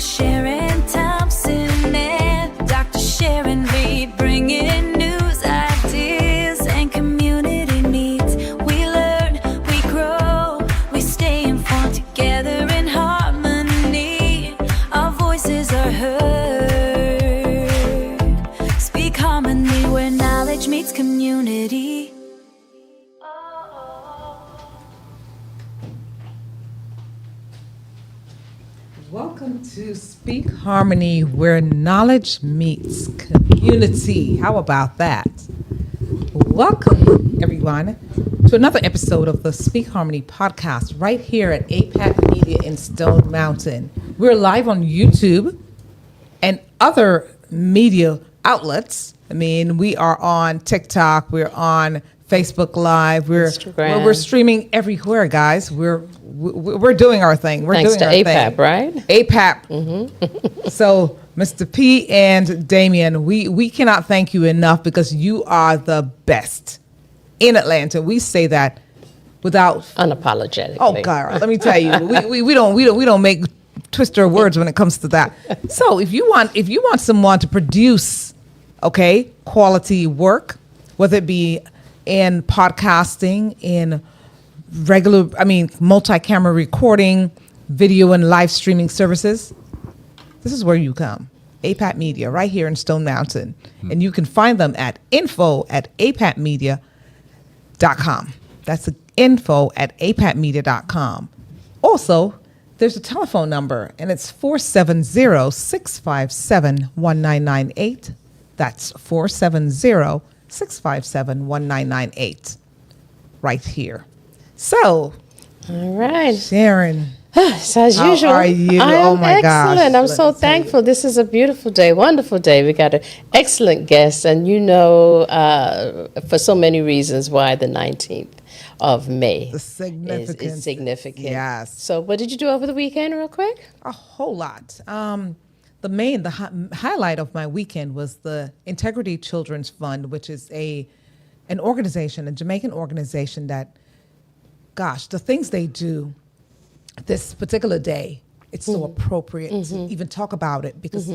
Sharon Thompson and Dr. Sharon Reid, bringing news, ideas, and community needs. We learn, we grow, we stay informed together in harmony. Our voices are heard. Speak harmony where knowledge meets community. Welcome to Speak Harmony, where knowledge meets community. How about that? Welcome, everyone, to another episode of the Speak Harmony podcast right here at APAT Media in Stone Mountain. We're live on YouTube and other media outlets. I mean, we are on TikTok, we're on Facebook Live, we're streaming everywhere, guys. We're doing our thing. Thanks to APAP, right? APAP. Mm-hmm. So, Mr. P and Damien, we cannot thank you enough because you are the best in Atlanta. We say that without unapologetically. Oh God, let me tell you, we don't make twister words when it comes to that. So, if you want someone to produce, quality work, whether it be in podcasting, in multi-camera recording, video and live streaming services, this is where you come. APAT Media, right here in Stone Mountain. And you can find them at info@apatmedia.com. That's info@apatmedia.com. Also, there's a telephone number, and it's 470-657-1998. That's 470-657-1998 right here. So, all right, Sharon. So as usual, how are you? I am my excellent. gosh. I'm so thankful. This is a beautiful day, wonderful day. We got an excellent guest, and for so many reasons why the 19th of May is significant. Yes. So what did you do over the weekend, real quick? A whole lot. The highlight of my weekend was the Integrity Children's Fund, which is an organization, a Jamaican organization that, gosh, the things they do this particular day, it's so appropriate to even talk about it because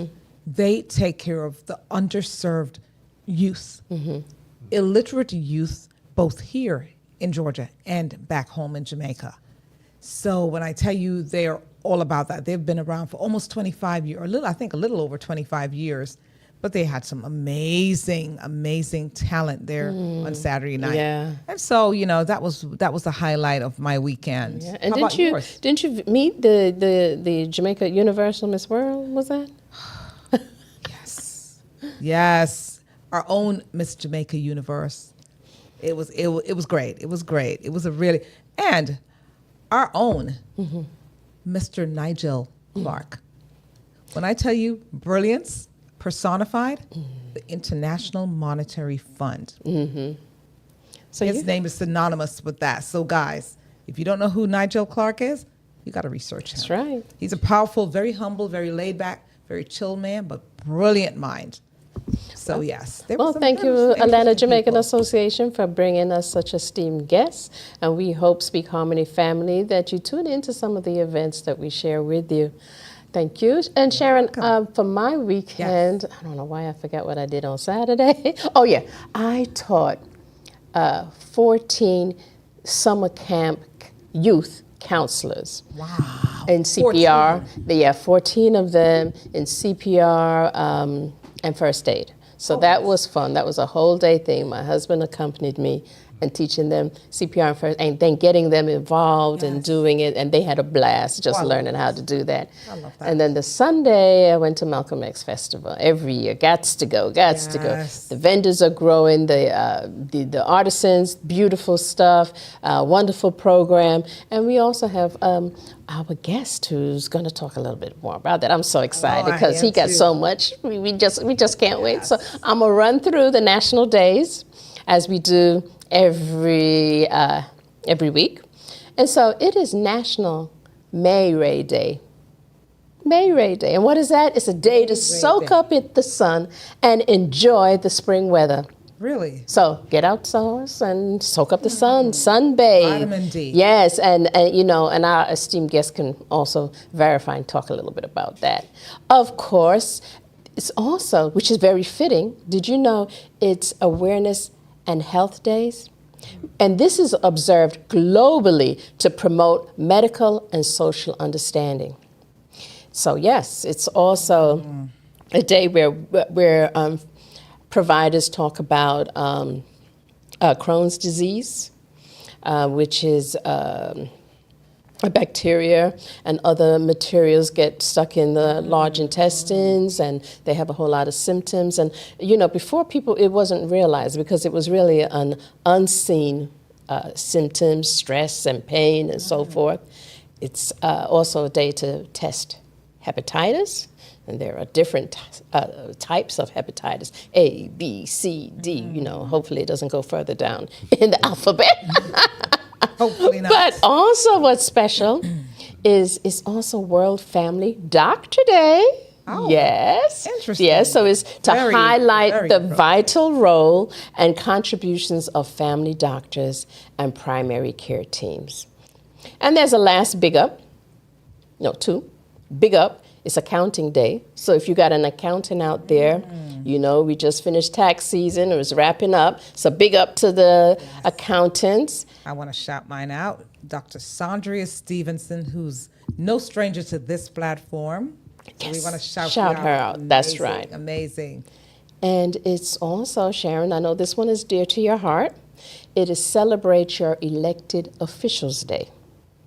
they take care of the underserved youth, illiterate youth, both here in Georgia and back home in Jamaica. So when I tell you they're all about that, they've been around for almost 25 years, a little over 25 years, but they had some amazing talent there on Saturday night. Yeah. And so, that was the highlight of my weekend. Yeah. And How about yours? didn't you meet the Jamaica Universal Miss World, was that? Yes. Our own Miss Jamaica Universe. It was great. It was great. It was and our own Mr. Nigel Clark. When I tell you brilliance personified, the International Monetary Fund. So his name is synonymous with that. So guys, if you don't know who Nigel Clark is, you got to research him. That's right. He's a powerful, very humble, very laid back, very chill man, but brilliant mind. So yes. Well, thank you, Atlanta Jamaican Association, for bringing us such esteemed guests. And we hope, Speak Harmony family, that you tune into some of the events that we share with you. Thank you. And Sharon, for my weekend, I don't know why I forgot what I did on Saturday. Oh yeah, I taught 14 summer camp youth counselors. Wow. In CPR. 14 of them in CPR and first aid. So that was fun. That was a whole day thing. My husband accompanied me and teaching them CPR and first, and then getting them involved and doing it, and they had a blast just learning how to do that. I love that. And then the Sunday, I went to Malcolm X Festival every year. Gots to go. The vendors are growing, the artisans, beautiful stuff, wonderful program, and we also have our guest who's going to talk a little bit more about that. I'm so excited because he got so much. We just can't wait. So I'm gonna run through the national days as we do every week. And so it is National May Ray Day. May Ray Day. And what is that? It's a day to soak up in the sun and enjoy the spring weather. Really? So get outdoors and soak up the sun, sunbathe. Vitamin D. Yes, and you know, and our esteemed guest can also verify and talk a little bit about that. Of course, it's also, which is very fitting, did you know it's Awareness and Health Days? And this is observed globally to promote medical and social understanding. So yes, it's also a day where providers talk about Crohn's disease, which is a bacteria and other materials get stuck in the large intestines, and they have a whole lot of symptoms. And, you know, before people, it wasn't realized because it was really an unseen symptoms, stress and pain and so forth. It's also a day to test hepatitis. And there are different types of hepatitis, A, B, C, D. You know, hopefully it doesn't go further down in the alphabet. Hopefully not. But also what's special is it's also World Family Doctor Day. Oh, yes. interesting. Yes, so it's to highlight very the appropriate. vital role and contributions of family doctors and primary care teams. And there's a last big up. No, two. Big up. It's accounting day. So if you got an accountant out there, you know, we just finished tax season. It was wrapping up. So big up to the accountants. I want to shout mine out. Dr. Sandria Stevenson, who's no stranger to this platform. So we Yes. want to shout her out. That's Amazing, right. Amazing. And it's also, Sharon, I know this one is dear to your heart. It is Celebrate Your Elected Officials Day.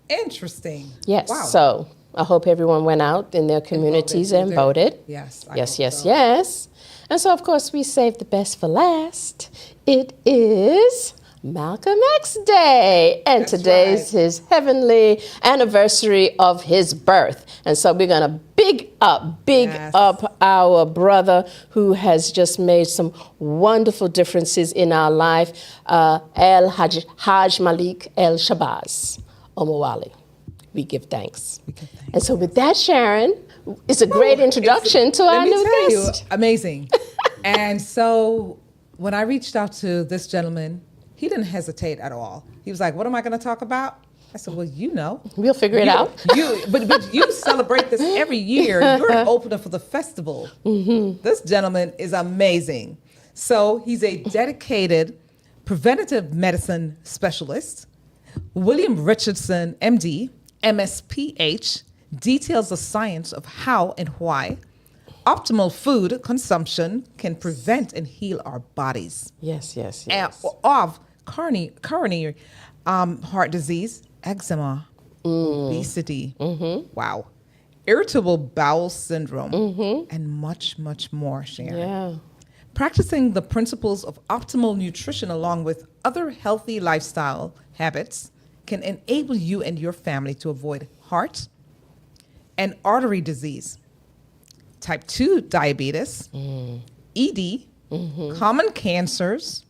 Interesting. Yes. Wow. So I hope everyone went out in their communities and voted. Yes. I Yes, hope yes, so. yes. And so, of course, we saved the best for last. It is Malcolm X Day. And That's today's right. his heavenly anniversary of his birth. And so we're going to big Yes. up our brother who has just made some wonderful differences in our life, El Haj Malik El Shabazz Omowali. We give thanks. And so with that, Sharon, it's a great introduction to our new guest. Amazing. And so when I reached out to this gentleman, he didn't hesitate at all. He was like, what am I going to talk about? I said, well, you know. We'll figure it out. But you celebrate this every year. You're an opener for the festival. Mm-hmm. This gentleman is amazing. So he's a dedicated preventive medicine specialist. William Richardson, MD, MSPH, details the science of how and why optimal food consumption can prevent and heal our bodies. Yes. Of coronary heart disease, eczema, obesity, wow, irritable bowel syndrome, and much, much more, Sharon. Yeah. Practicing the principles of optimal nutrition along with other healthy lifestyle habits can enable you and your family to avoid heart and artery disease, type 2 diabetes, ED, common cancers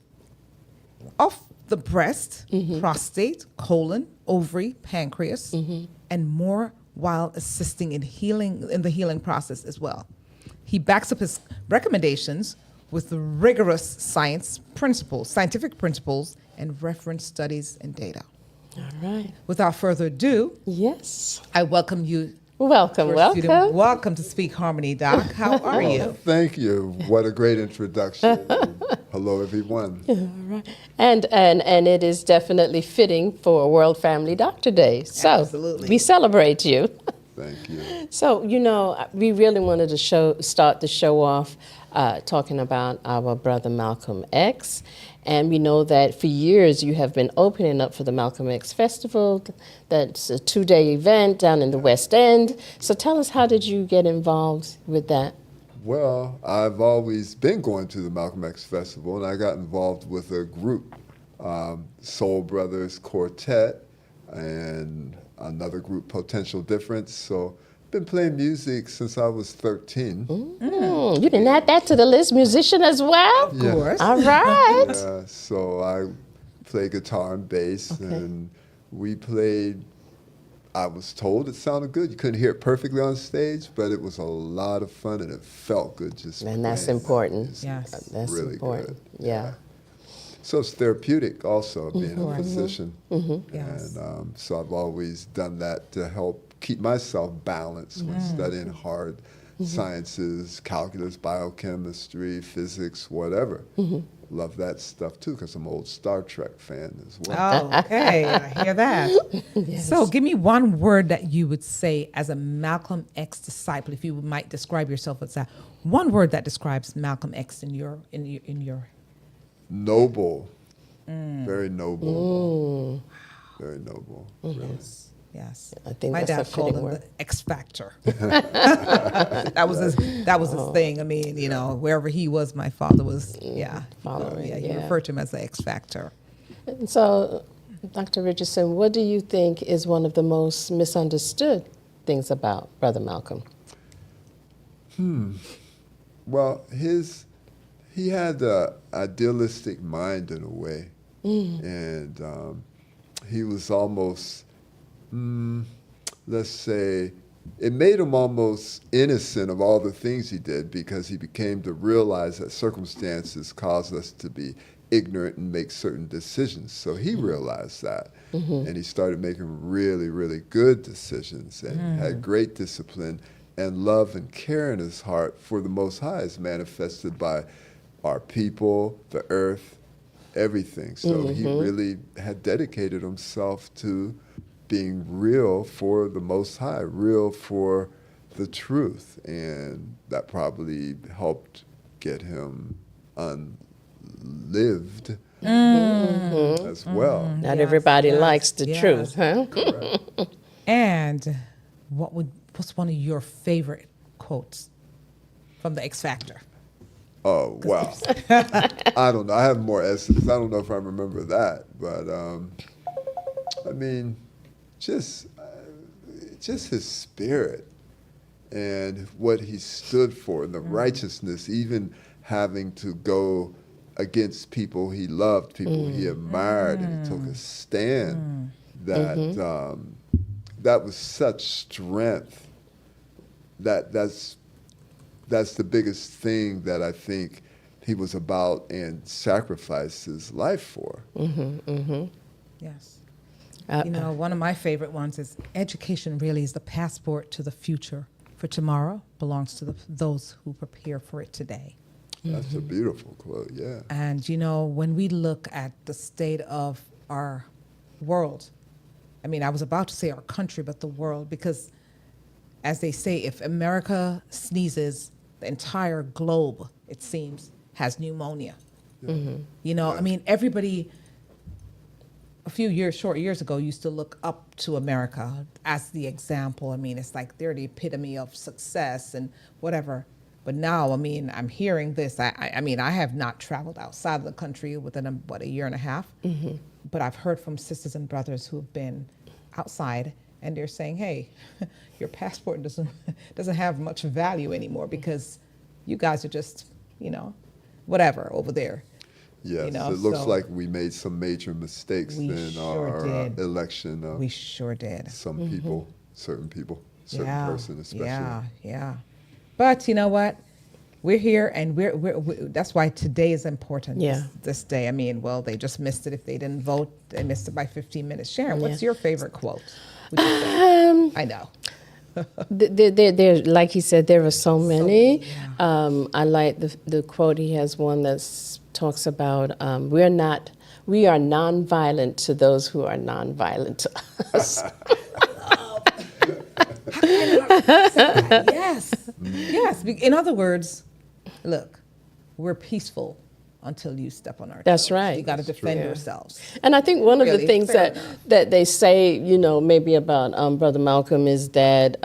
of the breast, prostate, colon, ovary, pancreas, and more, while assisting in the healing process as well. He backs up his recommendations with the rigorous scientific principles, and reference studies and data. All right. Without further ado, Yes. I welcome you. Welcome. Welcome to Speak Harmony, Doc. How are you? Thank you. What a great introduction. Hello, everyone. And it is definitely fitting for World Family Doctor Day. So Absolutely. we celebrate you. Thank you. So, you know, we really wanted to start the show off talking about our brother Malcolm X. And we know that for years you have been opening up for the Malcolm X Festival. That's a 2-day event down in the West End. So tell us, how did you get involved with that? Well, I've always been going to the Malcolm X Festival, and I got involved with a group, Soul Brothers Quartet, and another group, Potential Difference. So been playing music since I was 13. You didn't add that to the list, musician as well? Of course. All right. So I play guitar and bass, and we played. I was told it sounded good. You couldn't hear it perfectly on stage, but it was a lot of fun, and it felt good just And that's playing. important. It's Yes. That's really important. good. Yeah. So it's therapeutic also, being a physician. Yes. And so I've always done that to help keep myself balanced when studying hard sciences, calculus, biochemistry, physics, whatever. Love that stuff too, because I'm an old Star Trek fan as well. Oh, okay. I hear that. So give me one word that you would say as a Malcolm X disciple, if you might describe yourself as that. One word that describes Malcolm X in your Noble. Very noble. Very noble. Really. Yes. I think my that's a dad called fitting him word. the X Factor. That was his thing. I mean, wherever he was, my father was Following, he yeah. referred to him as the X Factor. And so, Dr. Richardson, what do you think is one of the most misunderstood things about Brother Malcolm? Well, he had an idealistic mind in a way, and he was almost, let's say, it made him almost innocent of all the things he did, because he became to realize that circumstances cause us to be ignorant and make certain decisions. So he realized that, and he started making really, really good decisions, and had great discipline, and love and care in his heart for the Most High is manifested by our people, the earth, everything. So he really had dedicated himself to being real for the Most High, real for the truth, and that probably helped get him unlived as well. Not Yes, everybody yes, likes the yes. truth, huh? Correct. And what's one of your favorite quotes from the X Factor? Oh, wow. I don't know. I have more essays. I don't know if I remember that, but I mean, just his spirit and what he stood for, and the righteousness, even having to go against people he loved, people he admired, and he took a stand. That was such strength. That's the biggest thing that I think he was about and sacrificed his life for. Yes. One of my favorite ones is education really is the passport to the future, for tomorrow belongs to those who prepare for it today. That's a beautiful quote, yeah. And, when we look at the state of our world, I mean, I was about to say our country, but the world, because as they say, if America sneezes, the entire globe, it seems, has pneumonia. Yeah. I mean, everybody short years ago used to look up to America as the example. I mean, it's like they're the epitome of success and whatever. But now, I mean, I'm hearing this. I mean, I have not traveled outside of the country within a year and a half. But I've heard from sisters and brothers who have been outside, and they're saying, "Hey, your passport doesn't have much value anymore because you guys are just, whatever over there." Yes, it looks like we made some major mistakes We in sure our did. election of We sure did. some people, certain person especially. Yeah. But you know what? We're here, and we're that's why today is important. Yeah. This day. I mean, well, they just missed it. If they didn't vote, they missed it by 15 minutes. Sharon, what's your favorite quote? Would you say? I know. There, like he said, there are so many. I like the quote. He has one that talks about we are nonviolent to those who are nonviolent to us. Yes. In other words, look, we're peaceful until you step on our toes. That's right. You got to defend true. yourselves. And I think one of the Really? things Fair that they say, maybe about Brother Malcolm is that,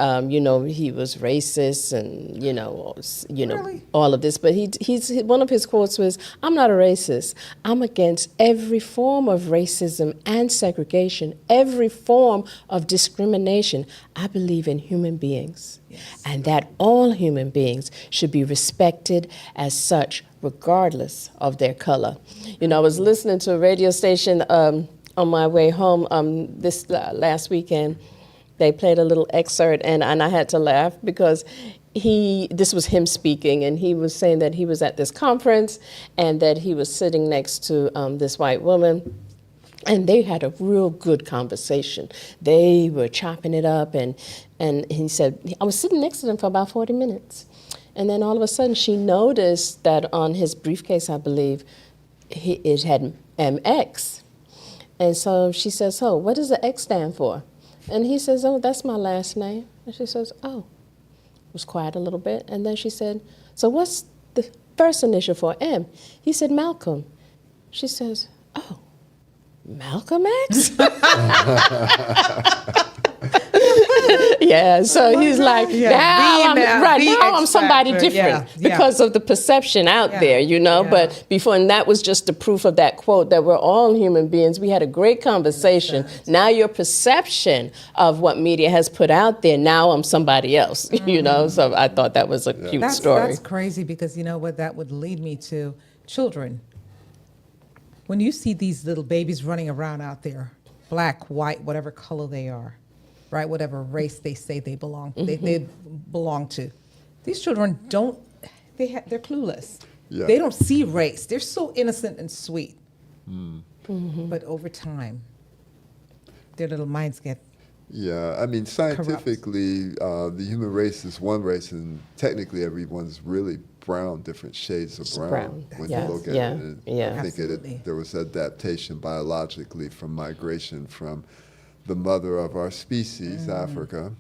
he was racist and, Really? all of this. But he's one of his quotes was, "I'm not a racist. I'm against every form of racism and segregation, every form of discrimination. I believe in human beings, and that all human beings should be respected as such, regardless of their color." I was listening to a radio station on my way home this last weekend, They played a little excerpt, and I had to laugh because this was him speaking, and he was saying that he was at this conference and that he was sitting next to this white woman. And they had a real good conversation. They were chopping it up, and he said, I was sitting next to them for about 40 minutes. And then all of a sudden she noticed that on his briefcase, I believe, it had MX. And so she says, oh, what does the X stand for? And he says, oh, that's my last name. And she says, oh. It was quiet a little bit. And then she said, so what's the first initial for M? He said, Malcolm. She says, oh. Malcolm X? Yeah, so he's like, now I'm somebody different because of the perception out there, you know. Yeah. But before, and that was just the proof of that quote that we're all human beings. We had a great conversation. Now your perception of what media has put out there, now I'm somebody else, you know. So I thought that was a cute story. That's crazy because you know what that would lead me to? Children. When you see these little babies running around out there, black, white, whatever color they are, right, whatever race they say they belong, they belong to, these children they're clueless. Yeah. They don't see race. They're so innocent and sweet. But over time, their little minds get Yeah, I mean, scientifically, the human race is one race, and technically everyone's really brown, different shades of brown. When you look at it. And I think there was adaptation biologically from migration from the mother of our species, Africa.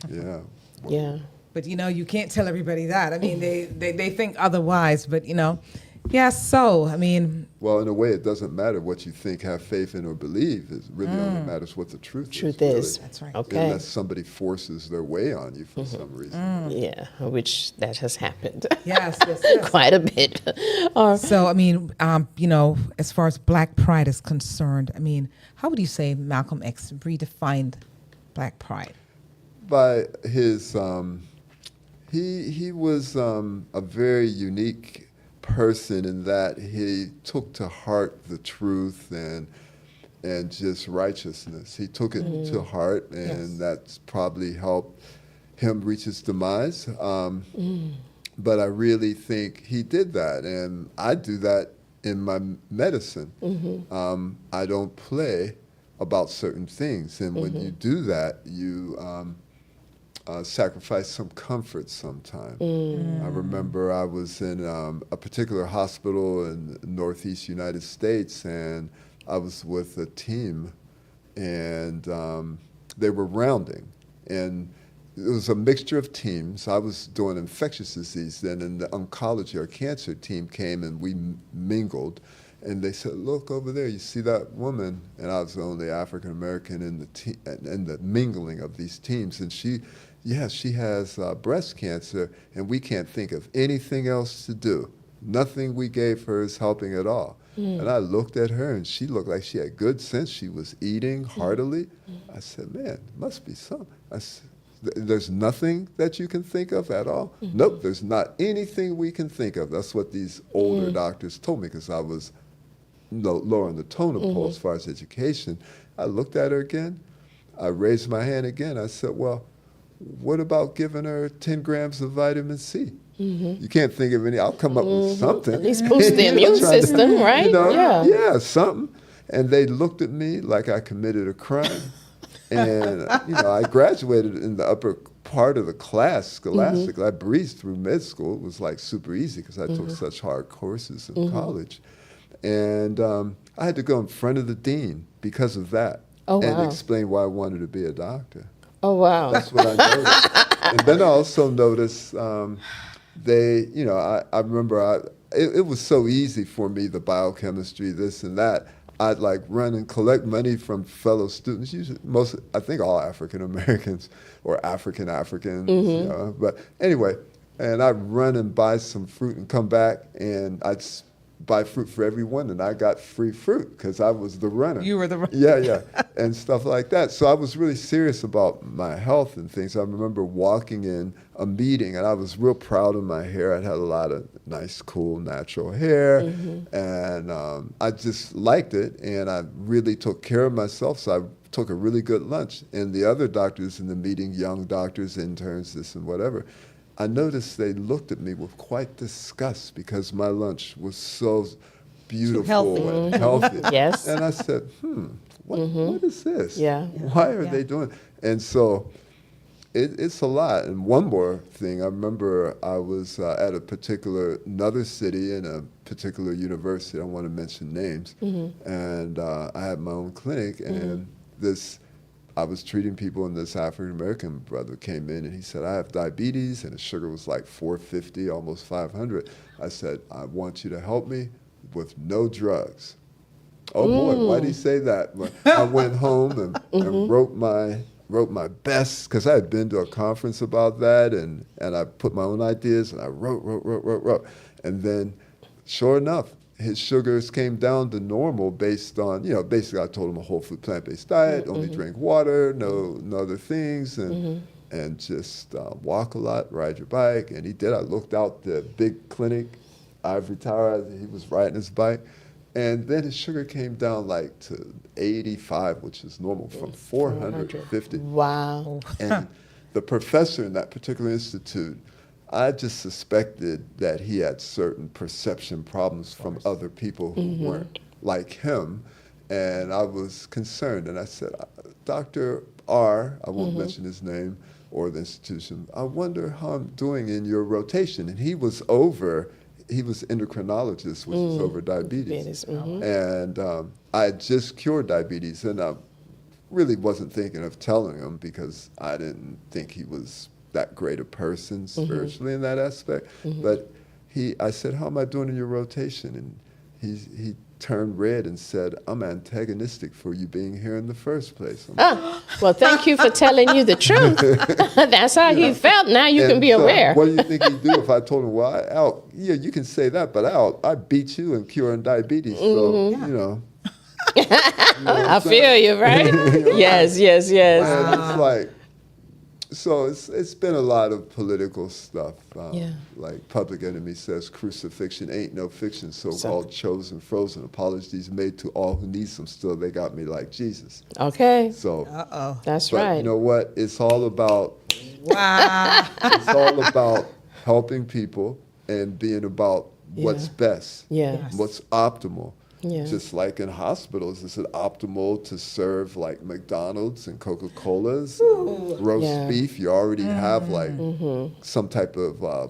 Yeah. But, you know, you can't tell everybody that. I mean, they think otherwise, but, you know. Yeah, so, I mean. Well, in a way, it doesn't matter what you think, have faith in, or believe. It really only matters what the truth is. Truth is. Really. That's right. Okay. Unless somebody forces their way on you for some reason. Yeah, which that has happened. Yes. Quite a bit. So, I mean, you know, as far as Black pride is concerned, I mean, how would you say Malcolm X redefined Black pride? By his, he was a very unique person in that he took to heart the truth and just righteousness. He took it to heart, and that's probably helped him reach his demise. But I really think he did that, and I do that in my medicine. I don't play about certain things, and when you do that, you sacrifice some comfort sometimes. I remember I was in a particular hospital in the Northeast United States, and I was with a team, and they were rounding, and it was a mixture of teams. I was doing infectious disease then, and the oncology or cancer team came, and we mingled. And they said, look over there, you see that woman? And I was the only African American in the mingling of these teams. And she has breast cancer, and we can't think of anything else to do. Nothing we gave her is helping at all. And I looked at her, and she looked like she had good sense. She was eating heartily. I said, man, must be something. There's nothing that you can think of at all? Nope, there's not anything we can think of. That's what these older doctors told me, because I was lower on the totem pole as far as education. I looked at her again. I raised my hand again. I said, well, what about giving her 10 grams of vitamin C? You can't think of any. I'll come up with something. At least boost the immune system, right? You know, yeah, something. And they looked at me like I committed a crime. And, you know, I graduated in the upper part of the class scholastically. I breezed through med school. It was like super easy because I took such hard courses in college. And I had to go in front of the dean because of that and explain why I wanted to be a doctor. Oh, wow. That's what I noticed. And then I also noticed I remember it was so easy for me, the biochemistry, this and that. I'd like run and collect money from fellow students, usually I think all African Americans or Africans, you know. But anyway, and I'd run and buy some fruit and come back, and I'd buy fruit for everyone, and I got free fruit because I was the runner. You were the runner. Yeah, and stuff like that. So I was really serious about my health and things. I remember walking in a meeting, and I was real proud of my hair. I had a lot of nice, cool, natural hair, and I just liked it, and I really took care of myself, so I took a really good lunch. And the other doctors in the meeting, young doctors, interns, this and whatever, I noticed they looked at me with quite disgust because my lunch was so beautiful and healthy. Yes. And I said, what is this? Yeah. Why are they doing it? And so it's a lot. And one more thing, I remember I was at another city in a particular university, I don't want to mention names, and I had my own clinic, and I was treating people, and this African-American brother came in, and he said, I have diabetes, and his sugar was like 450, almost 500. I said, I want you to help me with no drugs. Oh boy, why did he say that? But I went home and wrote my best, because I had been to a conference about that, and I put my own ideas, and I wrote. And then, sure enough, his sugars came down to normal based on, basically I told him a whole food plant-based diet, only drink water, no other things, and just walk a lot, ride your bike. And he did. I looked out the big clinic, ivory tower, he was riding his bike. And then his sugar came down like to 85, which is normal, from 450. Wow. And the professor in that particular institute, I just suspected that he had certain perception problems from other people who weren't like him. And I was concerned. And I said, Dr. R, I won't mention his name or the institution, I wonder how I'm doing in your rotation. And he was endocrinologist, which is over diabetes. And I had just cured diabetes, and I really wasn't thinking of telling him because I didn't think he was that great a person spiritually in that aspect. But I said, how am I doing in your rotation? And he turned red and said, I'm antagonistic for you being here in the first place. Well, thank you for telling you the truth. That's how he felt. Now you can be aware. What do you think he'd do if I told him, you can say that, but I beat you in curing diabetes. So, I feel you, right? Yes. And it's like, so it's been a lot of political stuff. Like Public Enemy says, crucifixion ain't no fiction, so-called chosen, frozen, apologies made to all who need some still. They got me like Jesus. Okay. So that's but right. You know what? It's all about it's all about helping people and being about what's best, what's optimal. Yeah. Just like in hospitals, is it optimal to serve like McDonald's and Coca-Colas, roast beef? You already have like some type of, I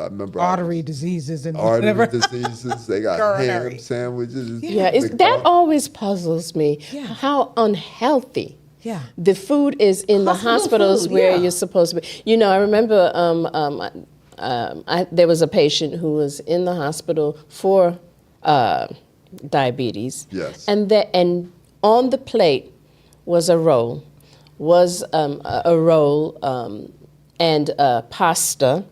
remember artery diseases and artery whatever. diseases. They got Coronary. ham sandwiches. That always puzzles me. How unhealthy. Yeah. The food is in the hospitals food, where you're supposed to be. I remember there was a patient who was in the hospital for diabetes. Yes. And on the plate was a roll, and pasta,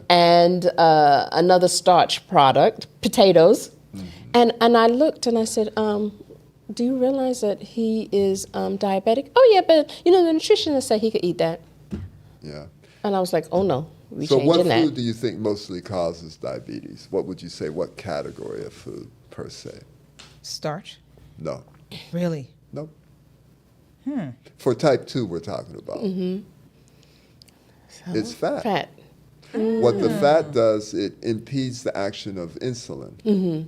and another starch product, potatoes. And I looked and I said, do you realize that he is diabetic? Oh yeah, but the nutritionist said he could eat that. Yeah. And I was like, oh no, we So changing what that. food do you think mostly causes diabetes? What would you say, what category of food per se? Starch? No. Really? No. For type 2 we're talking about. It's fat. Fat. What the fat does, it impedes the action of insulin.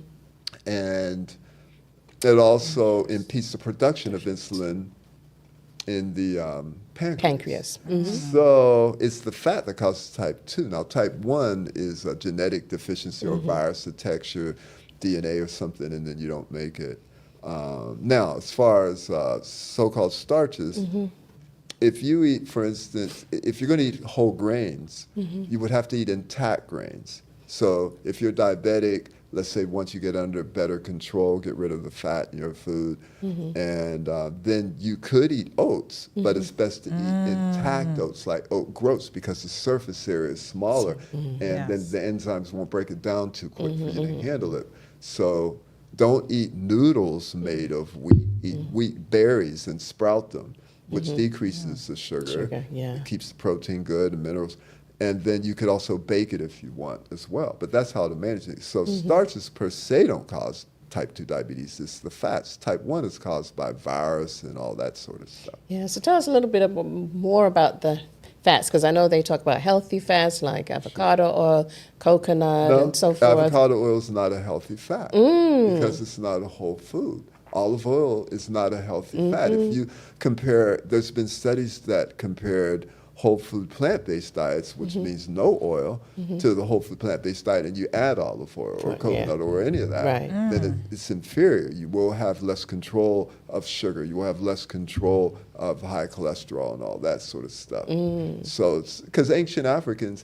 And it also impedes the production of insulin in the pancreas. So it's the fat that causes type 2. Now type 1 is a genetic deficiency or virus detects your DNA or something, and then you don't make it. Now, as far as so-called starches, if you eat, for instance, if you're going to eat whole grains, you would have to eat intact grains. So if you're diabetic, let's say once you get under better control, get rid of the fat in your food, and then you could eat oats, but it's best to eat intact oats, like oat groats, because the surface area is smaller, and then the enzymes won't break it down too quick for you to handle it. So don't eat noodles made of wheat. Eat wheat berries and sprout them, which decreases the sugar. Yeah. It keeps the protein good and minerals. And then you could also bake it if you want as well. But that's how to manage it. So starches per se don't cause type 2 diabetes. It's the fats. Type 1 is caused by virus and all that sort of stuff. Yeah, so tell us a little bit more about the fats, because I know they talk about healthy fats like avocado oil, coconut, and so forth. Avocado oil is not a healthy fat because it's not a whole food. Olive oil is not a healthy fat. If you compare, there's been studies that compared whole food plant-based diets, which means no oil, to the whole food plant-based diet, and you add olive oil or coconut or any of that, then it's inferior. You will have less control of sugar. You will have less control of high cholesterol and all that sort of stuff. So it's because ancient Africans,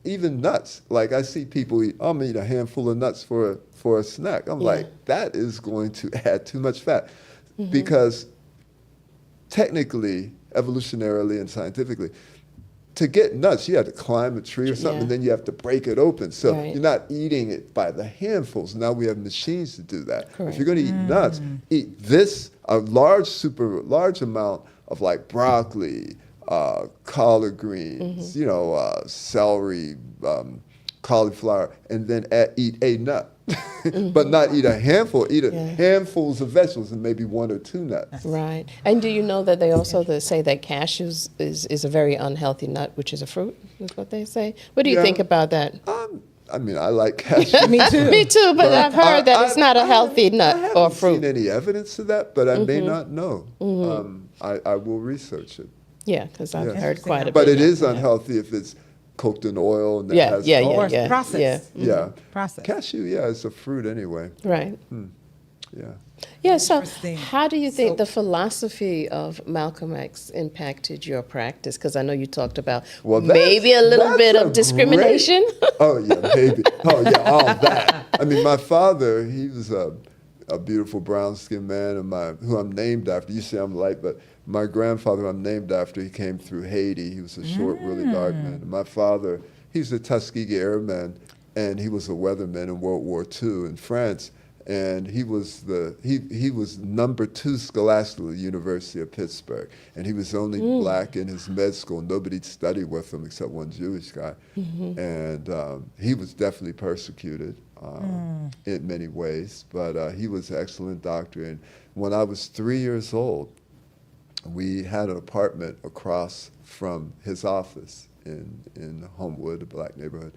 even nuts, like I see people eat, I'm gonna eat a handful of nuts for a snack. I'm like, that is going to add too much fat because technically, evolutionarily and scientifically, to get nuts, you have to climb a tree or something, and then you have to break it open. So you're not eating it by the handfuls. Now we have machines to do that. Correct. If you're going to eat nuts, eat a super large amount of like broccoli, collard greens, celery, cauliflower, and then eat a nut. But not eat a handful, handfuls of vegetables and maybe 1 or 2 nuts. Right. And do you know that they also say that cashews is a very unhealthy nut, which is a fruit, is what they say? What do you think about that? I mean, I like cashews. Me too. Me too, but I've heard that it's not a healthy nut or fruit. I haven't seen any evidence of that, but I may not know. I will research it. Yeah, because I've heard quite a bit. But it is unhealthy if it's cooked in oil and that has process. Process. Cashew, it's a fruit anyway. Right. Yeah. Yeah, so how do you think the philosophy of Malcolm X impacted your practice? Because I know you talked about maybe a little bit of discrimination. Oh, yeah, maybe. Oh, yeah, all that. I mean, my father, he was a beautiful brown-skinned man, and who I'm named after. You say I'm light, but my grandfather I'm named after, he came through Haiti. He was a short, really dark man. And my father, he's a Tuskegee Airman, and he was a weatherman in World War II in France. And he was he was number 2 scholastically at the University of Pittsburgh. And he was only black in his med school. Nobody studied with him except one Jewish guy. And he was definitely persecuted in many ways. But he was an excellent doctor. And when I was 3 years old, we had an apartment across from his office in Homewood, a black neighborhood.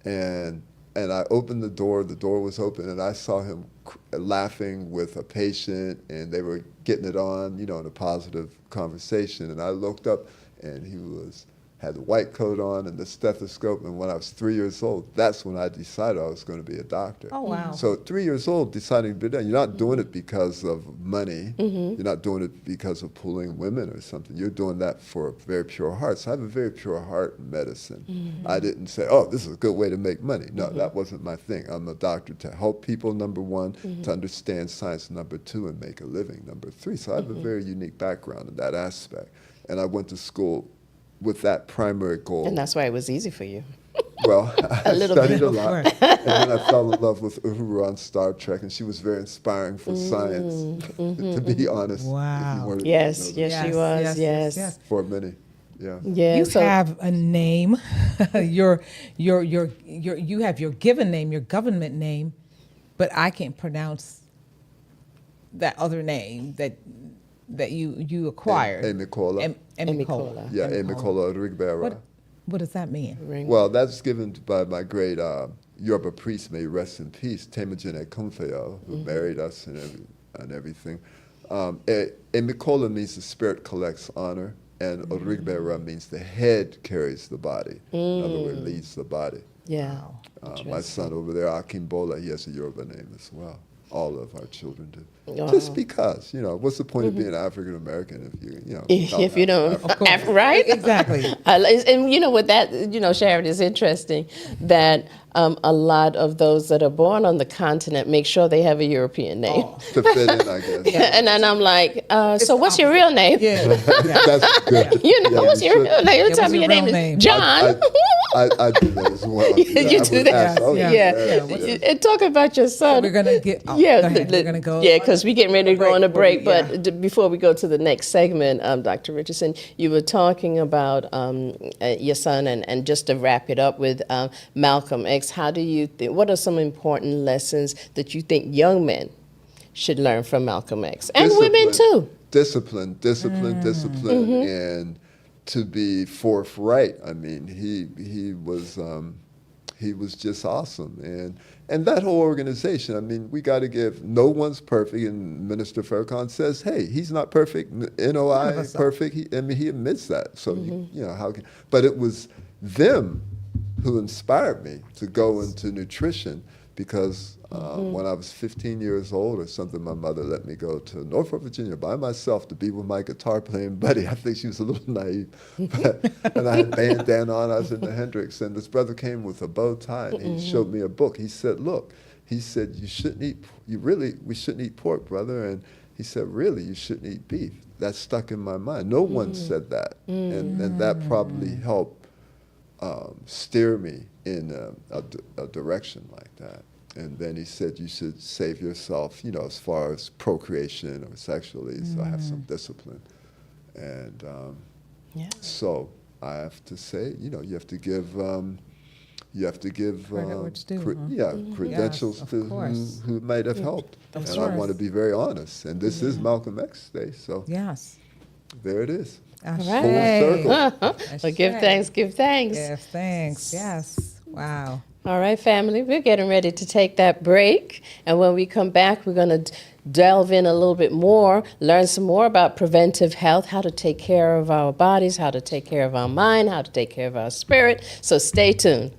And I opened the door was open, and I saw him laughing with a patient, and they were getting it on, in a positive conversation. And I looked up, and he had the white coat on and the stethoscope. And when I was 3 years old, that's when I decided I was going to be a doctor. Oh, wow. So 3 years old, deciding to be done. You're not doing it because of money. You're not doing it because of pulling women or something. You're doing that for a very pure heart. So I have a very pure heart in medicine. I didn't say, this is a good way to make money. No, that wasn't my thing. I'm a doctor to help people, number 1, to understand science, number 2, and make a living, number 3. So I have a very unique background in that aspect. And I went to school with that primary goal. And that's why it was easy for you. Well, I studied a lot. Sure. And then I fell in love with Uhura on Star Trek, and she was very inspiring for science, to be honest. Wow. Yes, she was, yes. For many, yeah. You have a name, you have your given name, your government name, but I can't pronounce that other name that you acquired. Emikola. Emikola. Yeah, Emikola Rigbera. What does that mean? Well, that's given by my great Yoruba priest, may he rest in peace, Temujin Ekunfeyo, who married us and everything. Emikola means the spirit collects honor, and Origbera means the head carries the body. In other words, leads the body. Yeah. My son over there, Akimbola, he has a Yoruba name as well. All of our children do. Oh. Just because, what's the point of being African American if you don't, right? Exactly. And with that, Sharon, is interesting that a lot of those that are born on the continent make sure they have a European name. To fit in, I guess. Yeah. And then I'm like, so what's your real name? Yeah. That's good. What's your real name? Tell me your name is John. I do that as well. You I do was that? asked, oh, And talk about your son. We're gonna get. Oh, Yeah, go ahead. We're gonna go. Yeah, because we're getting ready to go on a break. Yeah. But before we go to the next segment, Dr. Richardson, you were talking about your son, and just to wrap it up with Malcolm X. How do you think? What are some important lessons that you think young men should learn from Malcolm X, and women too? Discipline, and to be forthright. I mean, he was just awesome, and that whole organization. I mean, we got to give. No one's perfect, and Minister Farrakhan says, "Hey, he's not perfect. NOI perfect." He admits that. So you know how can. But it was them who inspired me to go into nutrition because. When I was 15 years old or something, my mother let me go to Norfolk, Virginia by myself to be with my guitar playing buddy. I think she was a little naive. And I had bandana on, I was in the Hendrix, and this brother came with a bow tie and he showed me a book. He said, look, he said, we shouldn't eat pork, brother. And he said, really, you shouldn't eat beef. That stuck in my mind. No one said that. And that probably helped steer me in a direction like that. And then he said, you should save yourself, you know, as far as procreation or sexually, so have some discipline. And so I have to say, you know, you have to give credentials to who might have helped. And I want to be very honest. And this is Malcolm X Day, so there it is. All right. Full circle. So give thanks. Give thanks. Yes. Wow. All right, family, we're getting ready to take that break. And when we come back, we're going to delve in a little bit more, learn some more about preventive health, how to take care of our bodies, how to take care of our mind, how to take care of our spirit. So stay tuned.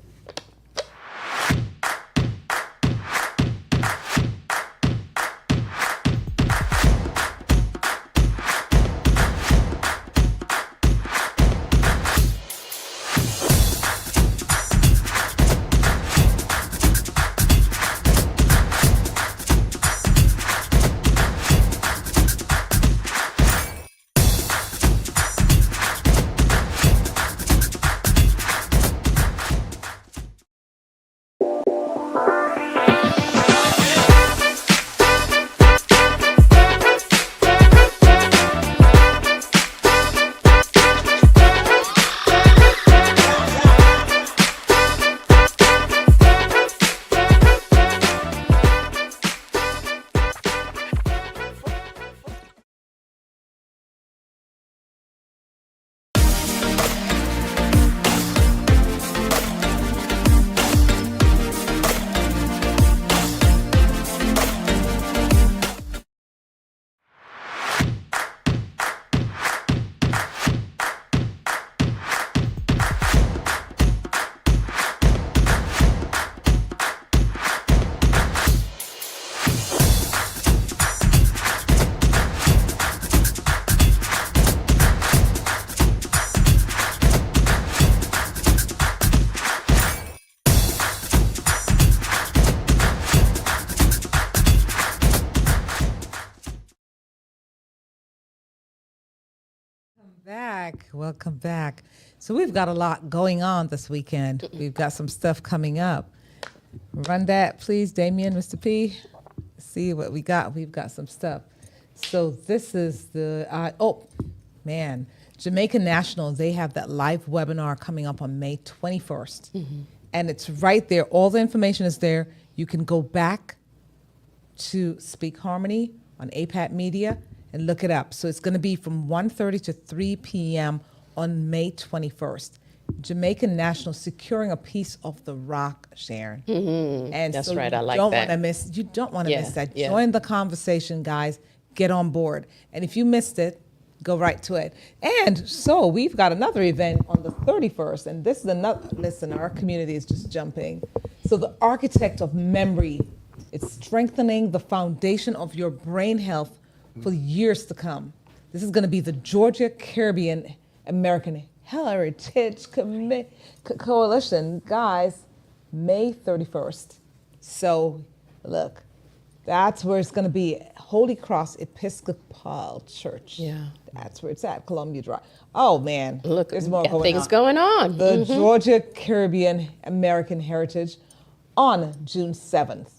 Welcome back. So we've got a lot going on this weekend. We've got some stuff coming up. Run that, please, Damien, Mr. P. See what we got. We've got some stuff. So this is the, Jamaica National, they have that live webinar coming up on May 21st. And it's right there. All the information is there. You can go back to Speak Harmony on APAT Media and look it up. So it's going to be from 1:30 to 3 p.m. on May 21st. Jamaica National, securing a piece of the rock, Sharon. And that's so right. I like you that. don't want to miss that. Yeah. Join the conversation, guys. Get on board. And if you missed it, go right to it. And so we've got another event on the 31st. And this is another, listen, our community is just jumping. So the architect of memory, it's strengthening the foundation of your brain health for years to come. This is going to be the Georgia Caribbean American Heritage Coalition, guys, May 31st. So look, That's where it's going to be. Holy Cross Episcopal Church. Yeah. That's where it's at, Columbia Drive. Oh, man. Look, there's more going things on. going on. The Georgia Caribbean American Heritage on June 7th.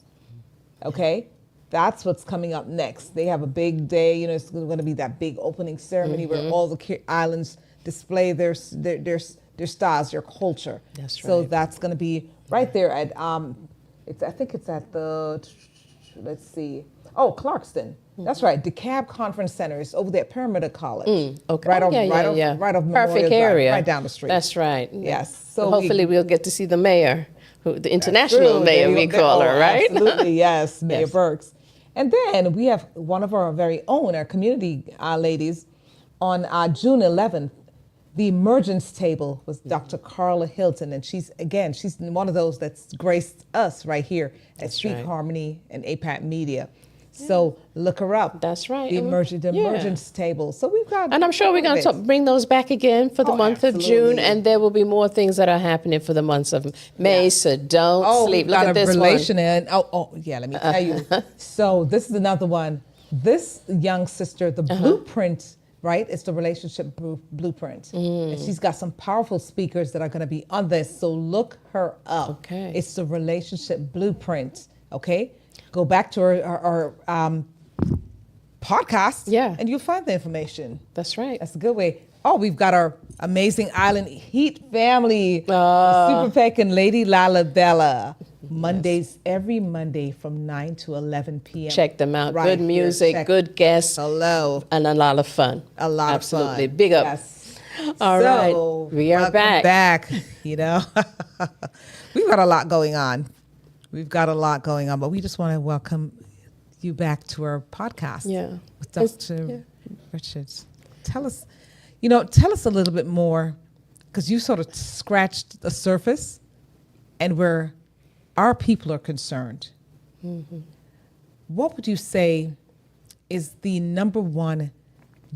Okay? That's what's coming up next. They have a big day. You know, it's going to be that big opening ceremony where all the islands display their styles, their culture. That's So right. that's going to be right there at, I think it's at the, let's see, Clarkston. That's right. DeKalb Conference Center is over there at Pyramid College. Okay. Right off, yeah. right off Memorial Perfect Drive, area. right down the street. That's right. Yes. So hopefully we'll get to see the mayor, the international True. mayor, we call her, right? Absolutely, yes, Mayor Yes. Burks. And then we have one of our very own, our community ladies, on June 11th. The emergence table was Dr. Carla Hilton, and she's one of those that's graced us right here at Speak right. Harmony and APAT Media. So look her up. That's right. The emergence table. So we've got, And I'm sure we're going to bring those back again for the month of June, absolutely. and there will be more things that are happening for the months of May. So don't sleep. We've Look got at a this relation one. and let me tell you. So this is another one. This young sister, the blueprint, right? It's the relationship blueprint. And she's got some powerful speakers that are going to be on this. So look her up. Okay. It's the relationship blueprint. Okay. Go back to our podcast. Yeah. And you'll find the information. That's right. That's a good way. Oh, we've got our amazing Island Heat family, Super Peck and Lady Lala Bella. Mondays, every Monday from 9 to 11 p.m. Check them out. Right Good here. music, Check. good guests, Hello. and a lot of fun. A lot Absolutely. of fun. Big up. Yes. All right. We are welcome back. back. You know, we've got a lot going on. But we just want to welcome you back to our podcast. Yeah. With Dr. Richards. Tell us a little bit more, because you sort of scratched the surface and where our people are concerned. What would you say is the number one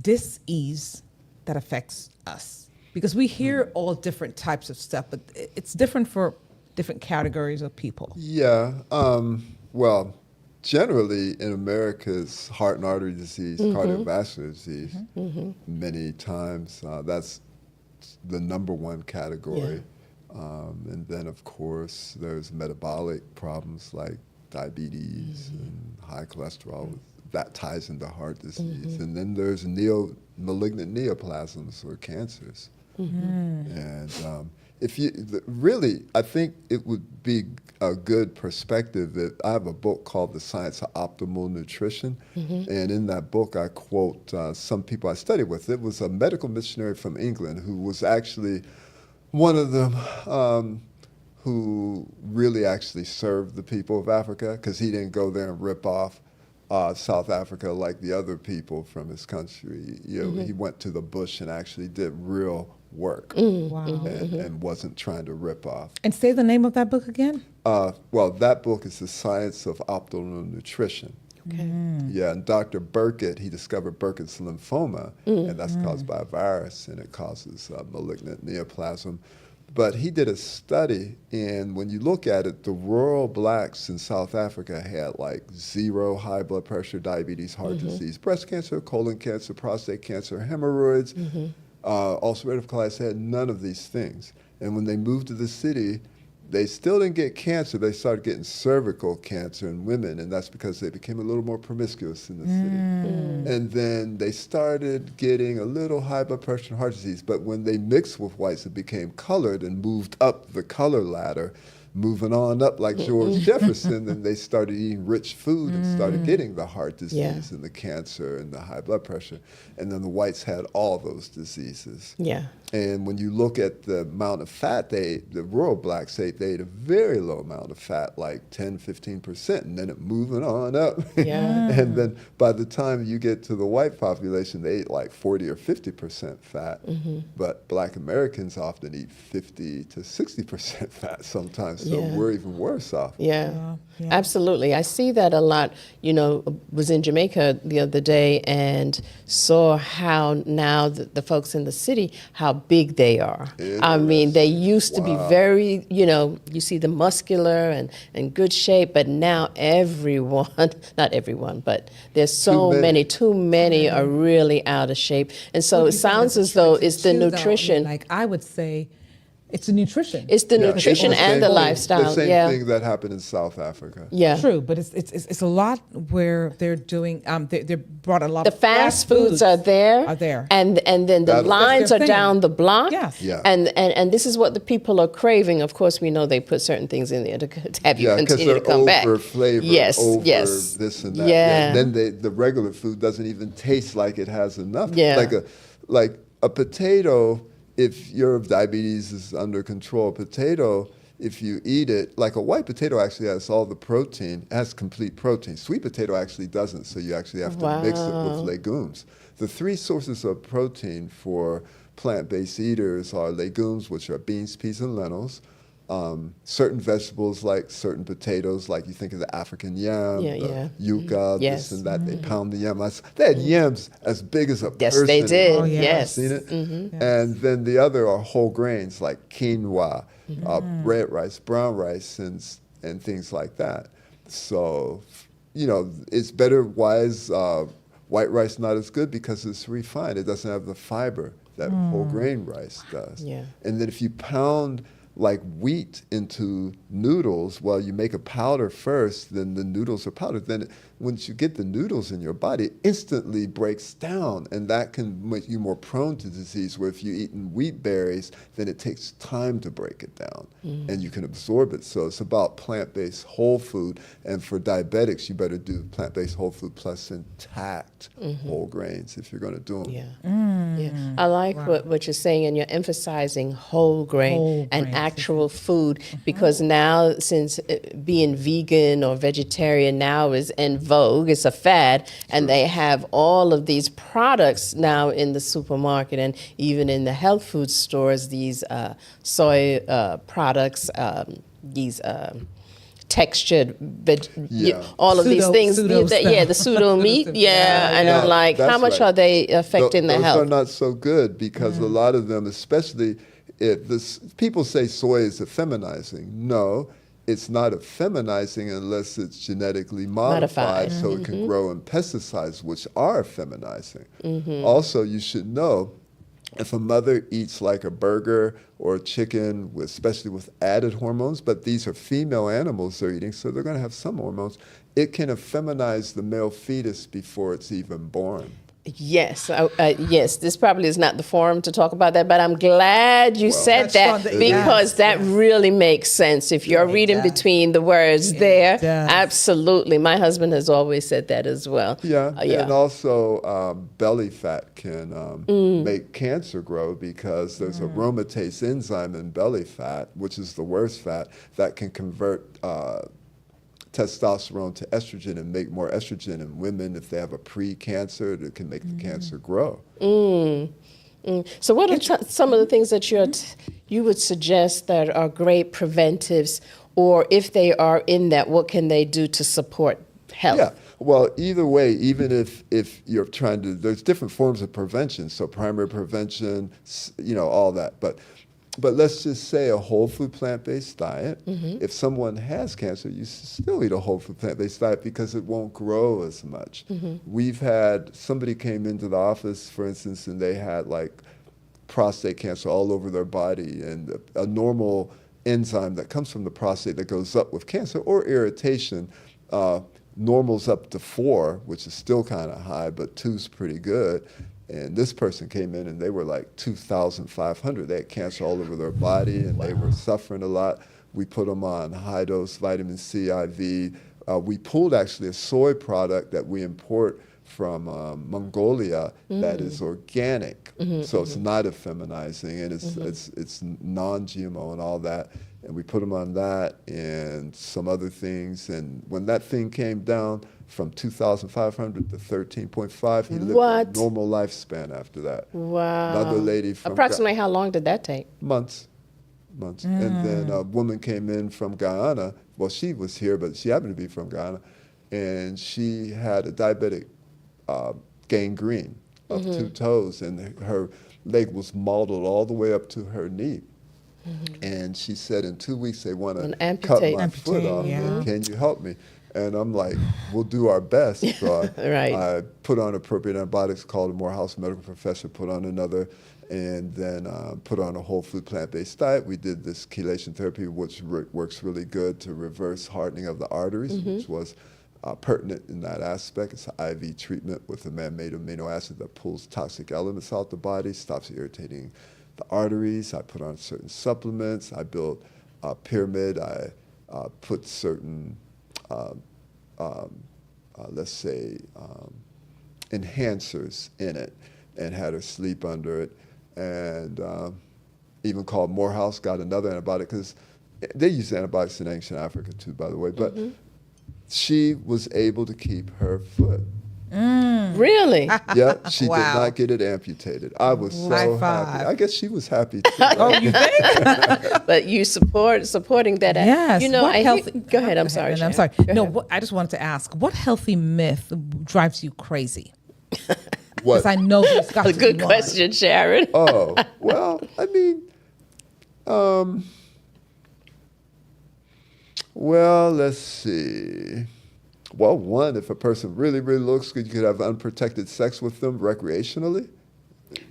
dis-ease that affects us? Because we hear all different types of stuff, but it's different for different categories of people. Yeah. Well, generally in America, it's heart and artery disease, cardiovascular disease. Many times that's the number one category. And then, of course, there's metabolic problems like diabetes and high cholesterol. That ties into heart disease. And then there's malignant neoplasms or cancers. And really, I think it would be a good perspective that I have a book called The Science of Optimal Nutrition. And in that book, I quote some people I studied with. It was a medical missionary from England who was actually one of them who really actually served the people of Africa, because he didn't go there and rip off South Africa like the other people from his country. He went to the bush and actually did real work. Wow. And wasn't trying to rip off. And say the name of that book again? Well, that book is The Science of Optimal Nutrition. Okay. Yeah, and Dr. Burkitt, he discovered Burkitt's lymphoma, and that's caused by a virus, and it causes malignant neoplasm. But he did a study, and when you look at it, the rural blacks in South Africa had like 0 high blood pressure, diabetes, heart disease, breast cancer, colon cancer, prostate cancer, hemorrhoids, ulcerative colitis. They had none of these things. And when they moved to the city, they still didn't get cancer. They started getting cervical cancer in women, and that's because they became a little more promiscuous in the city. And then they started getting a little high blood pressure and heart disease. But when they mixed with whites, it became colored and moved up the color ladder, moving on up like George Jefferson. And they started eating rich food and started getting the heart disease and the cancer and the high blood pressure. And then the whites had all those diseases. Yeah. And when you look at the amount of fat the rural blacks ate, they ate a very low amount of fat, like 10, 15%, and then it moving on up. Yeah. And then by the time you get to the white population, they ate like 40 or 50% fat. But black Americans often eat 50 to 60% fat sometimes. so Yeah. we're even worse off. Yeah, Yeah. absolutely. I see that a lot. You know, was in Jamaica the other day and saw how now the folks in the city, how big they are. I mean, they used to be very, you know, you see the muscular and in good shape, but now everyone, not everyone, but there's so too many are really out of shape. And so Well, it you said sounds it's as though attractive it's the too, though. I mean, nutrition. like I would say, it's the nutrition. It's the Yeah, nutrition it's and the same thing- lifestyle. The same yeah. thing that happened in South Africa. Yeah. True, but it's a lot where they're doing they brought a lot The of fast foods are there. And then the That's lines their are thing. down the block. Yes. Yeah. And this is what the people are craving. Of course, we know they put certain things in there to have you Yeah, because continue they're to come back. over flavored, Yes, over yes. this and that. Yeah. And then the regular food doesn't even taste like it has enough. Yeah. Like a potato, if your diabetes is under control, potato, if you eat it, like a white potato actually has all the protein, it has complete protein. Sweet potato actually doesn't, so you actually have to mix it with legumes. The three sources of protein for plant-based eaters are legumes, which are beans, peas, and lentils. Certain vegetables like certain potatoes, like you think of the African yam, yucca, Yes. this and that. They pound the yam. They had yams as big as a Yes, person. they did. Oh, yeah. Yes. Seen it? And then the other are whole grains like quinoa, red rice, brown rice, and things like that. So, you know, it's better. Why is white rice not as good? Because it's refined. It doesn't have the fiber that whole grain rice does. Yeah. And then if you pound like wheat into noodles, well, you make a powder first, then the noodles are powdered. Then once you get the noodles in your body, it instantly breaks down, and that can make you more prone to disease, where if you're eating wheat berries, then it takes time to break it down, and you can absorb it. So it's about plant-based whole food, and for diabetics, you better do plant-based whole food plus intact whole grains if you're going to do them. Yeah. Yeah. I like what you're saying, and you're emphasizing whole grain Whole and grains, actual food, because now, since being vegan or vegetarian now is in vogue, it's a fad, and they have all of these products now in the supermarket and even in the health food stores, these soy products, these textured, all of these things, pseudo stuff. the pseudo meat, and I'm like, That's how much right. are they affecting the Those health? are not so good because a lot of them, especially people say soy is effeminizing. No, it's not effeminizing unless it's genetically modified so it can grow in pesticides, which are feminizing. Also, you should know, if a mother eats like a burger or a chicken, especially with added hormones, but these are female animals they're eating, so they're going to have some hormones, it can effeminize the male fetus before it's even born. Yes, yes. This probably is not the forum to talk about that, but I'm glad you said that, because that really makes sense. If you're reading between the words there, absolutely. My husband has always said that as well. Yeah, and also belly fat can make cancer grow, because there's a aromatase enzyme in belly fat, which is the worst fat, that can convert testosterone to estrogen and make more estrogen in women. If they have a pre-cancer, it can make the cancer grow. So what are some of the things that you would suggest that are great preventives, or if they are in that, what can they do to support health? Yeah, well, either way, even if you're trying to, there's different forms of prevention. So primary prevention, all that. But let's just say a whole food plant-based diet. If someone has cancer, you still eat a whole food plant-based diet because it won't grow as much. We've had, somebody came into the office, for instance, and they had like prostate cancer all over their body, and a normal enzyme that comes from the prostate that goes up with cancer or irritation, normal's up to 4, which is still kind of high, but 2's pretty good. And this person came in and they were like 2,500. They had cancer all over their body, and they were suffering a lot. We put them on high-dose vitamin C IV. We pulled actually a soy product that we import from Mongolia that is organic. So it's not effeminizing, and it's non-GMO and all that. And we put him on that and some other things. And when that thing came down from 2,500 to 13.5, he lived a normal lifespan after that. Wow. Another lady from approximately how long did that take? months. months. And then a woman came in from Guyana. Well, she was here, but she happened to be from Guyana. And she had a diabetic gangrene of 2 toes, and her leg was mottled all the way up to her knee. And she said in 2 weeks they want to cut my foot off. Yeah. Can you help me? And I'm like, we'll do our best. So I put on appropriate antibiotics, called a Morehouse medical professor, put on another, and then put on a whole food plant-based diet. We did this chelation therapy, which works really good to reverse hardening of the arteries, which was pertinent in that aspect. It's an IV treatment with a man-made amino acid that pulls toxic elements out the body, stops irritating the arteries. I put on certain supplements. I built a pyramid. I put certain, let's say, enhancers in it and had her sleep under it. And even called Morehouse, got another antibiotic, because they use antibiotics in ancient Africa too, by the way. But she was able to keep her foot. Really? Yeah, she Wow. did not get it amputated. I was so High happy. five. I guess she was happy too. Oh, you think? But you supporting that. Yes. You know, What healthy, go ahead. I'm sorry. I'm Sharon. sorry. Go No, ahead. I just wanted to ask, what healthy myth drives you crazy? What? Because I know there's got A to good be one. question, Sharon. Oh, well, I mean, well, let's see. Well, one, if a person really, really looks good, you could have unprotected sex with them recreationally.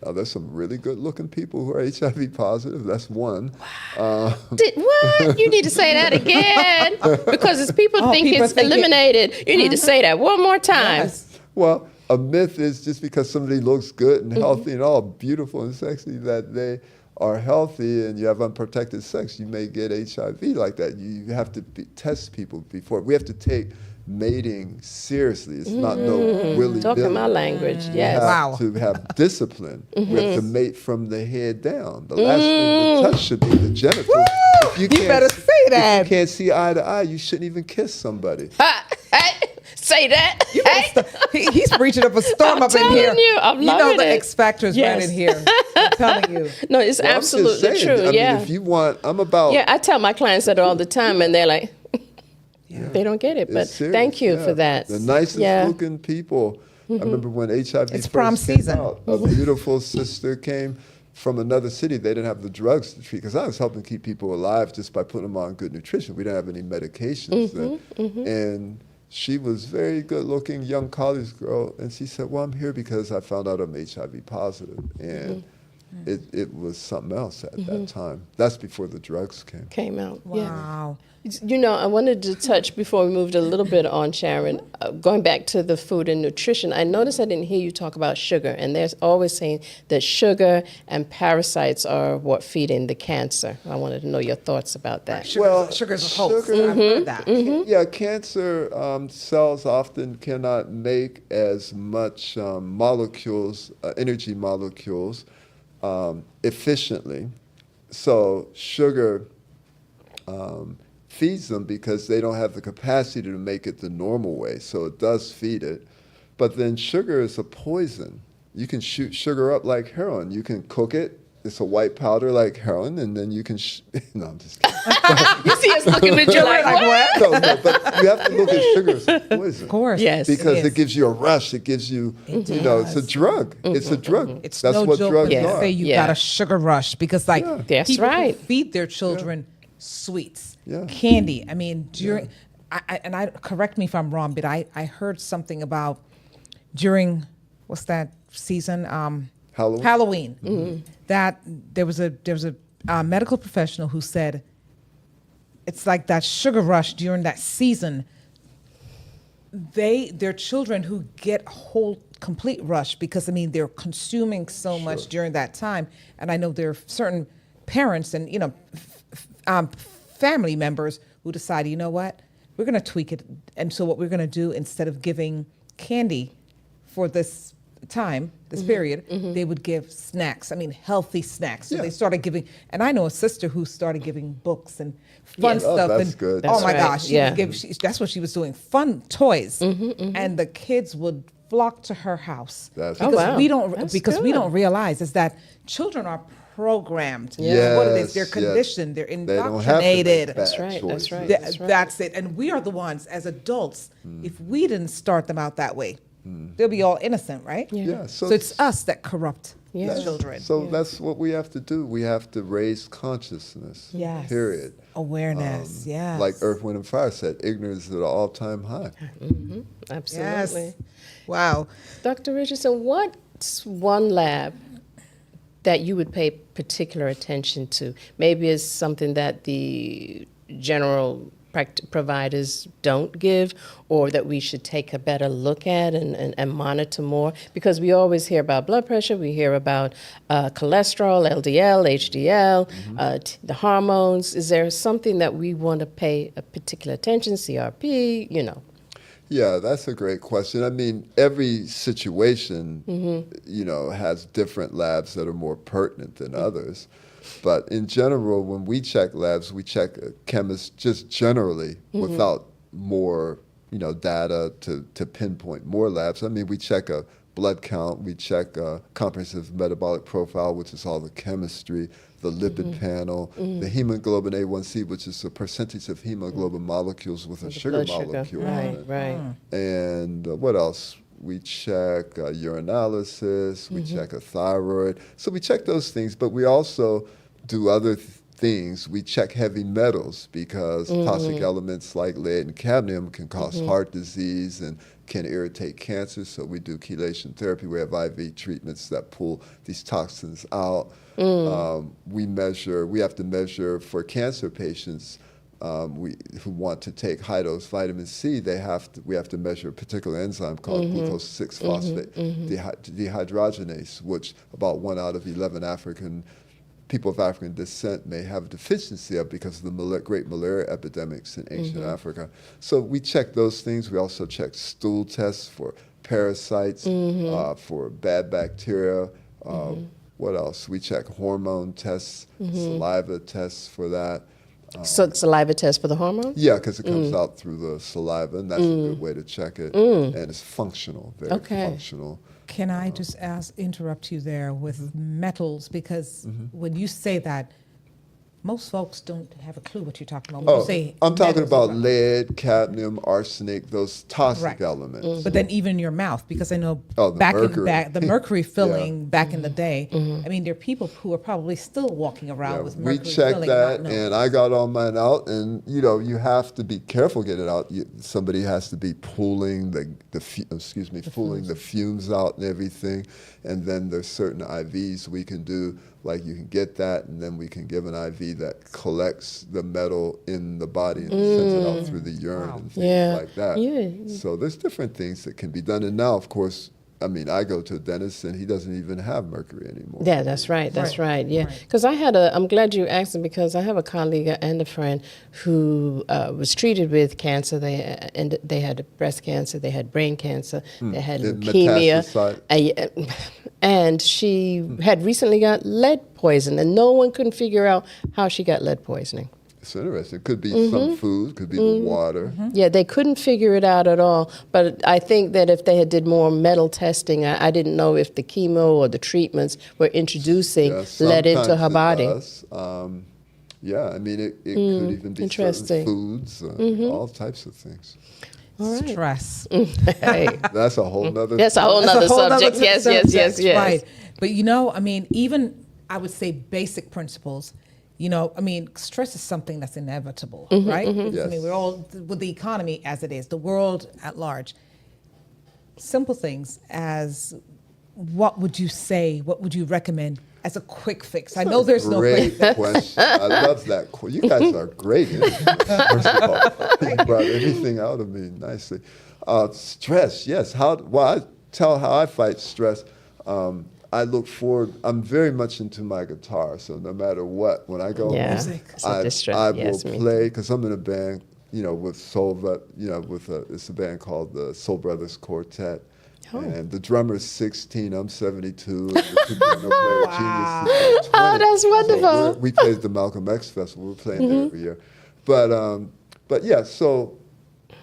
There's some really good-looking people who are HIV positive. That's one. What? You need to say that again, because as people think people it's think it- eliminated, you need to say that one more time. Yes. Well, a myth is just because somebody looks good and healthy and all beautiful and sexy that they are healthy and you have unprotected sex, you may get HIV like that. You have to test people before. We have to take mating seriously. It's not no willy-nilly. Talking my language, We yes. have Wow. to have discipline. We have to mate from the head down. The last thing to touch should be the genitals. If You can't better see- say that. If you can't see eye to eye, you shouldn't even kiss somebody. Hey, say that. Hey. He's reaching up a storm I'm up in telling here. you, I'm know loving the it. X Factor's right Yes. in here. I'm telling you. No, it's Well, I'm just absolutely saying, true. I Yeah. mean, if you want, I'm about. Yeah, I tell my clients that all the time, and they're like, they don't get it. It's But serious, thank you yeah. for that. The nicest Yeah. looking people. I remember when HIV It's first prom came season. out, a beautiful sister came from another city. They didn't have the drugs to treat, because I was helping keep people alive just by putting them on good nutrition. We didn't have any medications then. And she was very good looking young college girl. And she said, well, I'm here because I found out I'm HIV positive. And it was something else at that time. That's before the drugs came. Came out. Yeah. Wow. You know, I wanted to touch before we moved a little bit on Sharon, going back to the food and nutrition. I noticed I didn't hear you talk about sugar, and there's always saying that sugar and parasites are what feed in the cancer. I wanted to know your thoughts about that. Sugar's a hoax. sugar- I've heard that. Yeah, cancer cells often cannot make as much molecules, energy molecules, efficiently. So sugar feeds them because they don't have the capacity to make it the normal way. So it does feed it. But then sugar is a poison. You can shoot sugar up like heroin. You can cook it. It's a white powder like heroin, and then you can. No, I'm just kidding. You see us looking at you like, what? No, but you have to look at sugar as a poison. Of course. Yes. Because It it is. gives you a rush. It gives you, it's a drug. It's a drug. It's That's no what joke drugs when they are. say you Yeah. got a sugar rush, because like That's people who right. feed their children sweets, Yeah. candy. I mean, during I correct me if I'm wrong, but I heard something about during what's that season? Halloween. That there was a medical professional who said it's like that sugar rush during that season. Their children who get whole complete rush, because I mean they're consuming so much during that time, and I know there are certain parents and family members who decide, you know what, we're going to tweak it, and so what we're going to do, instead of giving candy for this time, this period, they would give snacks. I mean, healthy snacks. So Yeah. they started giving, and I know a sister who started giving books and fun Yes. Oh, stuff. that's and good. oh That's my right. gosh, Yeah. that's what she was doing. Fun toys, and the kids would flock to her house That's because Oh, wow. we don't That's because we good. don't realize is that children are programmed. Yeah. What it is, they're Yes, conditioned, they're They don't have to make indoctrinated. bad That's right, choices. that's right. That's it. And we are the ones, as adults, if we didn't start them out that way, they'll be all innocent, right? Yeah, So it's us that corrupt Yeah. the children. So that's what we have to do. We have to raise consciousness. Yes. Period. Awareness, yes. Like Earth, Wind, and Fire said, ignorance is at an all-time high. Absolutely. Yes. Wow. Dr. Richardson, what's one lab that you would pay particular attention to? Maybe it's something that the general providers don't give, or that we should take a better look at and monitor more? Because we always hear about blood pressure, we hear about cholesterol, LDL, HDL, the hormones. Is there something that we want to pay a particular attention, CRP, you know? Yeah, that's a great question. I mean, every situation, has different labs that are more pertinent than others. But in general, when we check labs, we check chemists just generally without more, data to pinpoint more labs. I mean, we check a blood count, we check a comprehensive metabolic profile, which is all the chemistry, the lipid panel, the hemoglobin A1C, which is the percentage of hemoglobin molecules with a sugar molecule on it. Right. And what else? We check urinalysis, we check a thyroid. So we check those things, but we also do other things. We check heavy metals because toxic elements like lead and cadmium can cause heart disease and can irritate cancer. So we do chelation therapy. We have IV treatments that pull these toxins out. We have to measure for cancer patients who want to take high-dose vitamin C, we have to measure a particular enzyme called glucose 6-phosphate dehydrogenase, which about 1 out of 11 people of African descent may have a deficiency of because of the great malaria epidemics in ancient Africa. So we check those things. We also check stool tests for parasites, for bad bacteria. What else? We check hormone tests, saliva tests for that. So saliva test for the hormones? Yeah, because it comes out through the saliva, and that's a good way to check it. And it's functional, very functional. Can I just interrupt you there with metals? Because when you say that, most folks don't have a clue what you're talking about. When you say I'm talking metals, about lead, cadmium, arsenic, those toxic elements. But then even your mouth, because I know the mercury. the mercury filling back in the day. I mean, there are people who are probably still walking around with mercury We checked filling. that, not knowing. and I got all mine out. And you have to be careful getting it out. Somebody has to be pulling the fumes out and everything. And then there's certain IVs we can do. Like you can get that, and then we can give an IV that collects the metal in the body and sends it out through the urine and things like that. Yeah. So there's different things that can be done. And now, of course, I go to a dentist and he doesn't even have mercury anymore. Yeah, that's right. That's right. Yeah, because I'm glad you asked him, because I have a colleague and a friend who was treated with cancer. They had breast cancer, they had brain cancer, they had leukemia, and she had recently got lead poison, and no one couldn't figure out how she got lead poisoning. It's interesting. It could be some food, could be the water. Yeah, they couldn't figure it out at all. But I think that if they had did more metal testing, I didn't know if the chemo or the treatments were introducing lead into her body. Does. It could even be certain foods, all types of things. All right. Stress. Hey. That's a whole nother. That's a whole nother subject. Yes. Right. But even I would say basic principles. Stress is something that's inevitable, right? Yes. We're all, with the economy as it is, the world at large. Simple things as, what would you say, what would you recommend as a quick fix? I know there's no quick fix. Great question. I love that. You guys are great. First of all, you brought everything out of me nicely. Stress, yes. I tell how I fight stress. I look forward. I'm very much into my guitar, so no matter what, when I go home, I will play, because I'm in a band, with it's a band called the Soul Brothers Quartet. And the drummer's 16, I'm 72, and the piano player genius is 20. Oh, that's wonderful. So we played the Malcolm X Festival. We're playing there every year. But yeah, so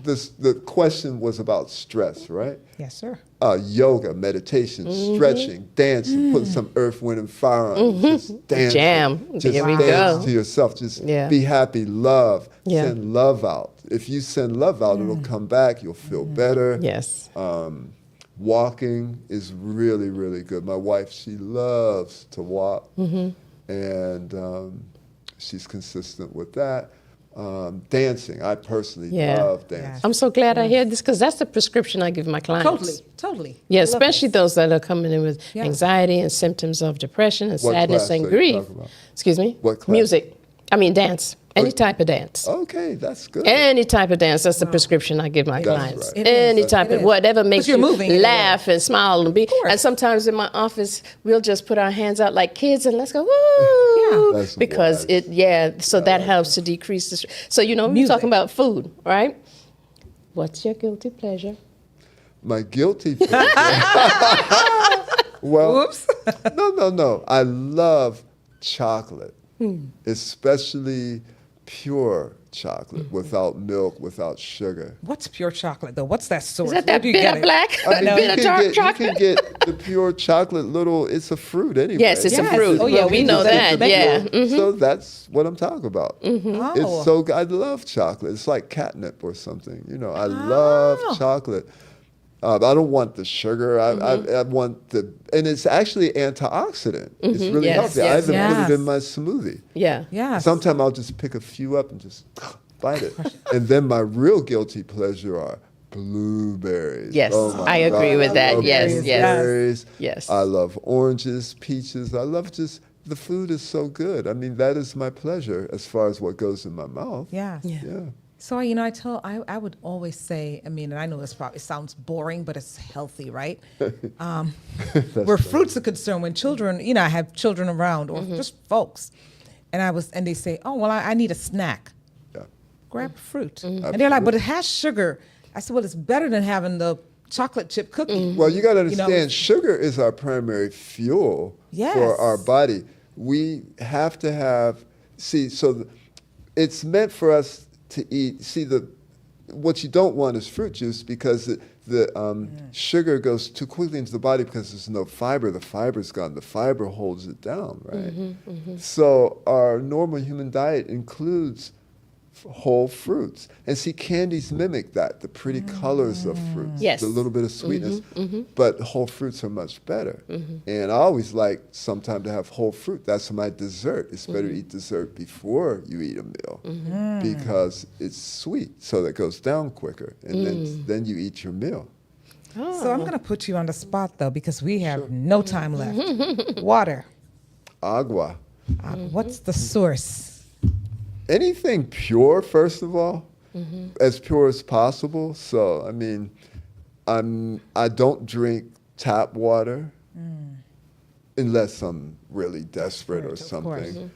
the question was about stress, right? Yes, sir. Yoga, meditation, stretching, dancing, putting some earth, wind, and fire on it. Just dance. Jam. Just There we dance go. to yourself. Just Yeah. be happy, love, Yeah. send love out. If you send love out, it'll come back. You'll feel better. Yes. Walking is really, really good. My wife, she loves to walk, and she's consistent with that. Dancing, I personally Yeah. love dancing. I'm so glad I hear this because that's the prescription I give my clients. Totally. Yeah, I love especially this. those that are coming in with Yeah. anxiety and symptoms of depression and What sadness class and are you grief. talking about? Excuse me? What class? Music. I mean, dance. Any type of dance. Okay, that's good. Any type of dance. That's the prescription I give my That's clients. right. It Any is. type It of is. whatever makes you're you moving in a way. laugh and smile and be. course. And sometimes in my office, we'll just put our hands out like kids and let's go woo. That's because wise. so that helps to decrease the stress. So you know, we're Music. talking about food, right? What's your guilty pleasure? My guilty pleasure. Well, Whoops. no. I love chocolate, especially pure chocolate without milk, without sugar. What's pure chocolate though? What's that source? Is that Where that do you bitter get it? black? I mean, Bitter dark you chocolate? can get the pure chocolate it's a fruit anyway. Yes, it's a Yes. fruit. Oh, yeah, we we know do that. that. Yeah. So that's what I'm talking about. Oh. It's so good. I love chocolate. It's like catnip or something. You know, I love chocolate. I don't want the sugar. I want and it's actually antioxidant. It's really Yes, healthy. I yes, even put yes. it in my smoothie. Yeah. Yes. Sometimes I'll just pick a few up and just bite it. And then my real guilty pleasure are blueberries. Yes, Oh my I agree God. with I that. love Yes, yes. blueberries. Yes. I love oranges, peaches. I love just the food is so good. I mean, that is my pleasure as far as what goes in my mouth. Yes. Yeah. Yeah. So, I would always say, I mean, and I know it sounds boring, but it's healthy, right? Where fruits are concerned, when children, I have children around or just folks, and they say, oh, well, I need a snack. Yeah. Grab fruit. And they're like, but it has sugar. I said, well, it's better than having the chocolate chip cookie. Well, you got to You know, understand, sugar is our primary fuel Yes. for our body. We have to have, it's meant for us to eat. What you don't want is fruit juice because the sugar goes too quickly into the body because there's no fiber. The fiber's gone. The fiber holds it down, right? So our normal human diet includes whole fruits. And see, candies mimic that, the pretty colors of fruits, Yes. the little bit of sweetness. But whole fruits are much better. And I always like sometime to have whole fruit. That's my dessert. It's better to eat dessert before you eat a meal because it's sweet, so that goes down quicker. And then you eat your meal. So I'm going to put you on the spot, though, because we have no time left. Water. Agua. What's the source? Anything pure, first of all, as pure as possible. So, I mean, I don't drink tap water unless I'm really desperate or Of something.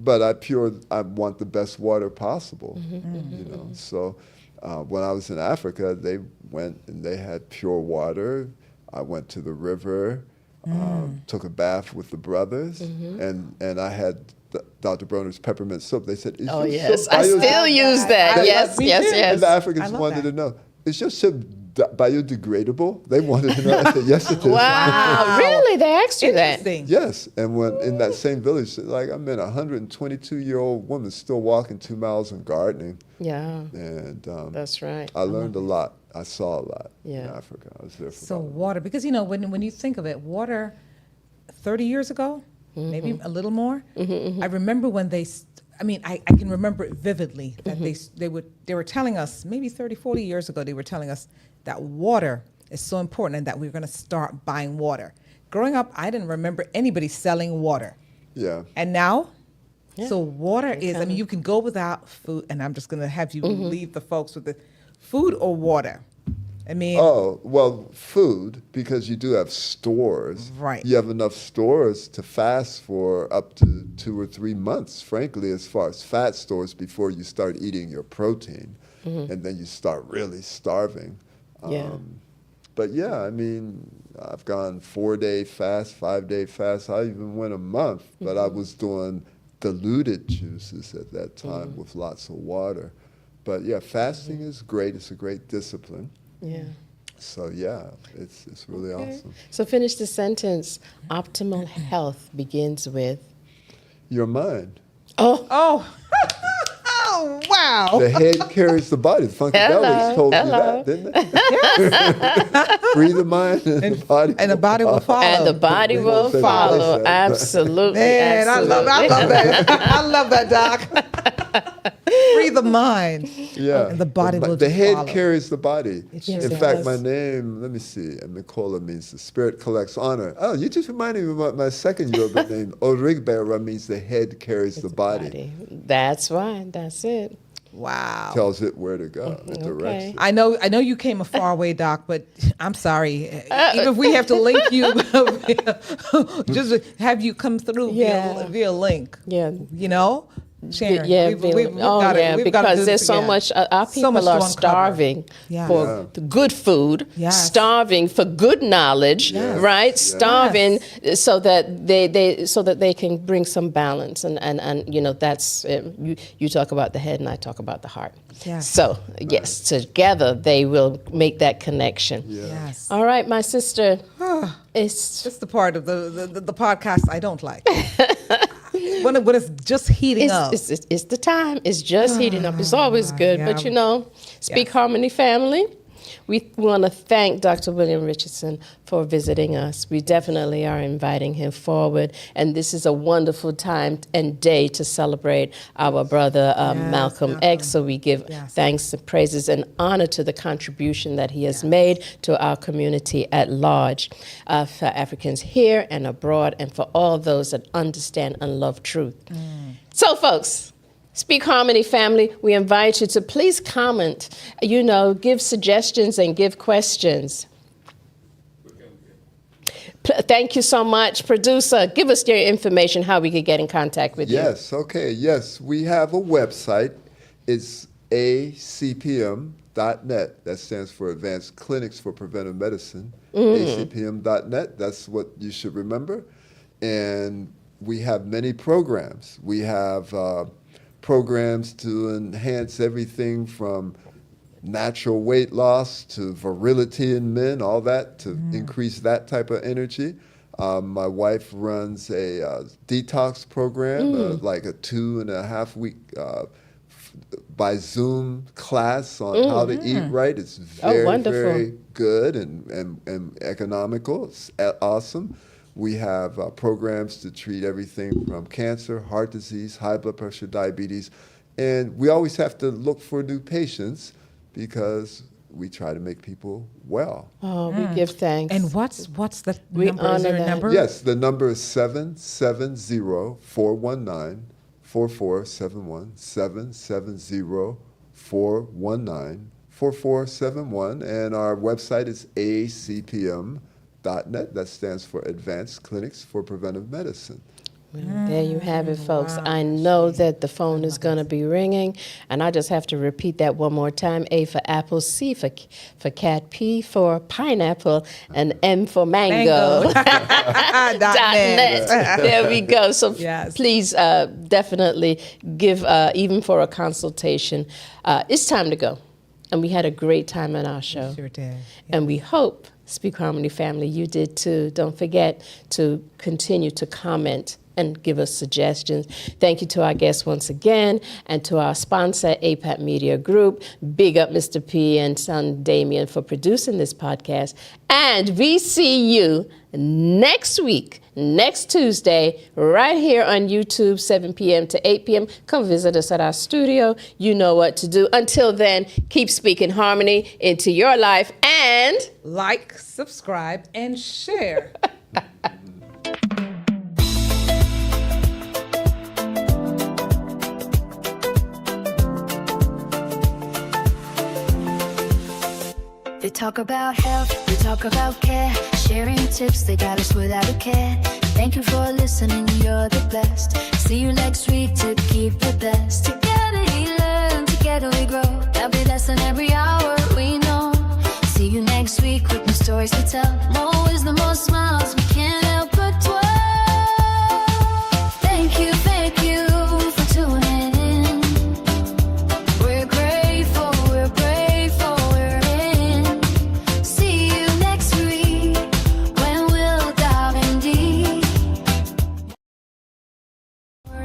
But I want the best water possible, So when I was in Africa, they went and they had pure water. I went to the river, took a bath with the brothers, and I had Dr. Broner's peppermint soap. They said, Oh, your yes. soap I still use that. I- Yes, me yes, too. yes. And the I Africans love wanted that. to know, is your soap biodegradable? They wanted to know. I said, yes, it is. Wow. Really? They asked you that? Interesting. Yes, and when in that same village, like I met a 122-year-old woman still walking 2 miles and gardening, Yeah. and That's right. I learned a lot. I saw a lot in Yeah. Africa. I was there for So about water, because when you think of it, water 30 years ago, maybe a little more. I remember when I can remember it vividly that they were telling us maybe 30, 40 years ago, they were telling us that water is so important and that we were going to start buying water. Growing up, I didn't remember anybody selling water. Yeah. And now, Yeah. so water is, I mean, you can go without food, and I'm just going to have you leave the folks with the food or water. I mean, Oh, well, food, because you do have stores. Right. You have enough stores to fast for up to 2 or 3 months, frankly, as far as fat stores before you start eating your protein. And then you start really starving. Yeah. But yeah, I mean, I've gone 4-day fast, 5-day fast. I even went a month, but I was doing diluted juices at that time with lots of water. But yeah, fasting is great. It's a great discipline. Yeah. So yeah, it's really awesome. So finish the sentence. Optimal health begins with. Your mind. Oh. Oh. Oh, wow. The head carries the body. The Funkadelics told you that, didn't they? Free the mind and the body. And the body will follow. And the body will follow. Absolutely. Man, absolutely. I love that. I love that, Doc. Free the mind. Yeah. And the body will The just head follow. carries the body. It Yes, In it fact, does. my name, let me see, Nicola means the spirit collects honor. Oh, you just reminded me about my second Yoruba name. Origbera means the head carries the body. That's right. That's it. Wow. Tells it where to go. It directs it. I know you came a far way, Doc, but I'm sorry. Even if we have to link you, just have you come through via link. Yeah. You know? Sharon, Yeah, we've gotta do because there's this so again. much. Our So people much to are uncover. starving Yeah. for the good food, Yes. starving for good knowledge, Yes. right? Starving so that they can bring some balance, and you know that's you talk about the head and I talk about the heart. Yes. So yes, together they will make that connection. Yes. All right, my sister. It's That's the part of the podcast I don't like. when it's just heating up. It's the time. It's just heating up. It's always good. yeah. But, you know, Speak Harmony family, we want to thank Dr. William Richardson for visiting us. We definitely are inviting him forward. And this is a wonderful time and day to celebrate our brother Malcolm X. So we give thanks and praises and honor to the contribution that he has made to our community at large, for Africans here and abroad, and for all those that understand and love truth. So, folks, Speak Harmony family, we invite you to please comment, you know, give suggestions and give questions. Thank you so much. Producer, give us your information, how we could get in contact with you. Yes, okay, yes. We have a website. It's acpm.net. That stands for Advanced Clinics for Preventive Medicine. acpm.net, that's what you should remember. And we have many programs. We have programs to enhance everything from natural weight loss to virility in men, all that, to increase that type of energy. My wife runs a detox program, like a 2.5 week by Zoom class on how to eat right. It's very, very good and economical. It's awesome. We have programs to treat everything from cancer, heart disease, high blood pressure, diabetes. And we always have to look for new patients because we try to make people well. Oh, we give thanks. And what's the We number? Is honor there a that. number? Yes, the number is 770-419-4471, 770-419-4471, and our website is acpm.net. That stands for Advanced Clinics for Preventive Medicine. There you have it, folks. I know that the phone is going to be ringing, and I just have to repeat that one more time. A for apple, C for cat, P for pineapple, and M for mango. .net. There we go. So please definitely give, even for a consultation. It's time to go. And we had a great time on our show. Sure did. And we hope, Speak Harmony family, you did too. Don't forget to continue to comment and give us suggestions. Thank you to our guests once again, and to our sponsor, APAP Media Group. Big up Mr. P and son Damien for producing this podcast. And we see you next week, next Tuesday, right here on YouTube, 7 p.m. to 8 p.m. Come visit us at our studio. You know what to do. Until then, keep speaking harmony into your life and Like, subscribe, and share. They talk about health, they talk about care, sharing tips, they got us without a care. Thank you for listening, you're the best. See you next week to keep the best. Together we learn, together we grow. There'll be lesson every hour, we know. See you next week with more stories to tell. More wisdom, more smiles, we can't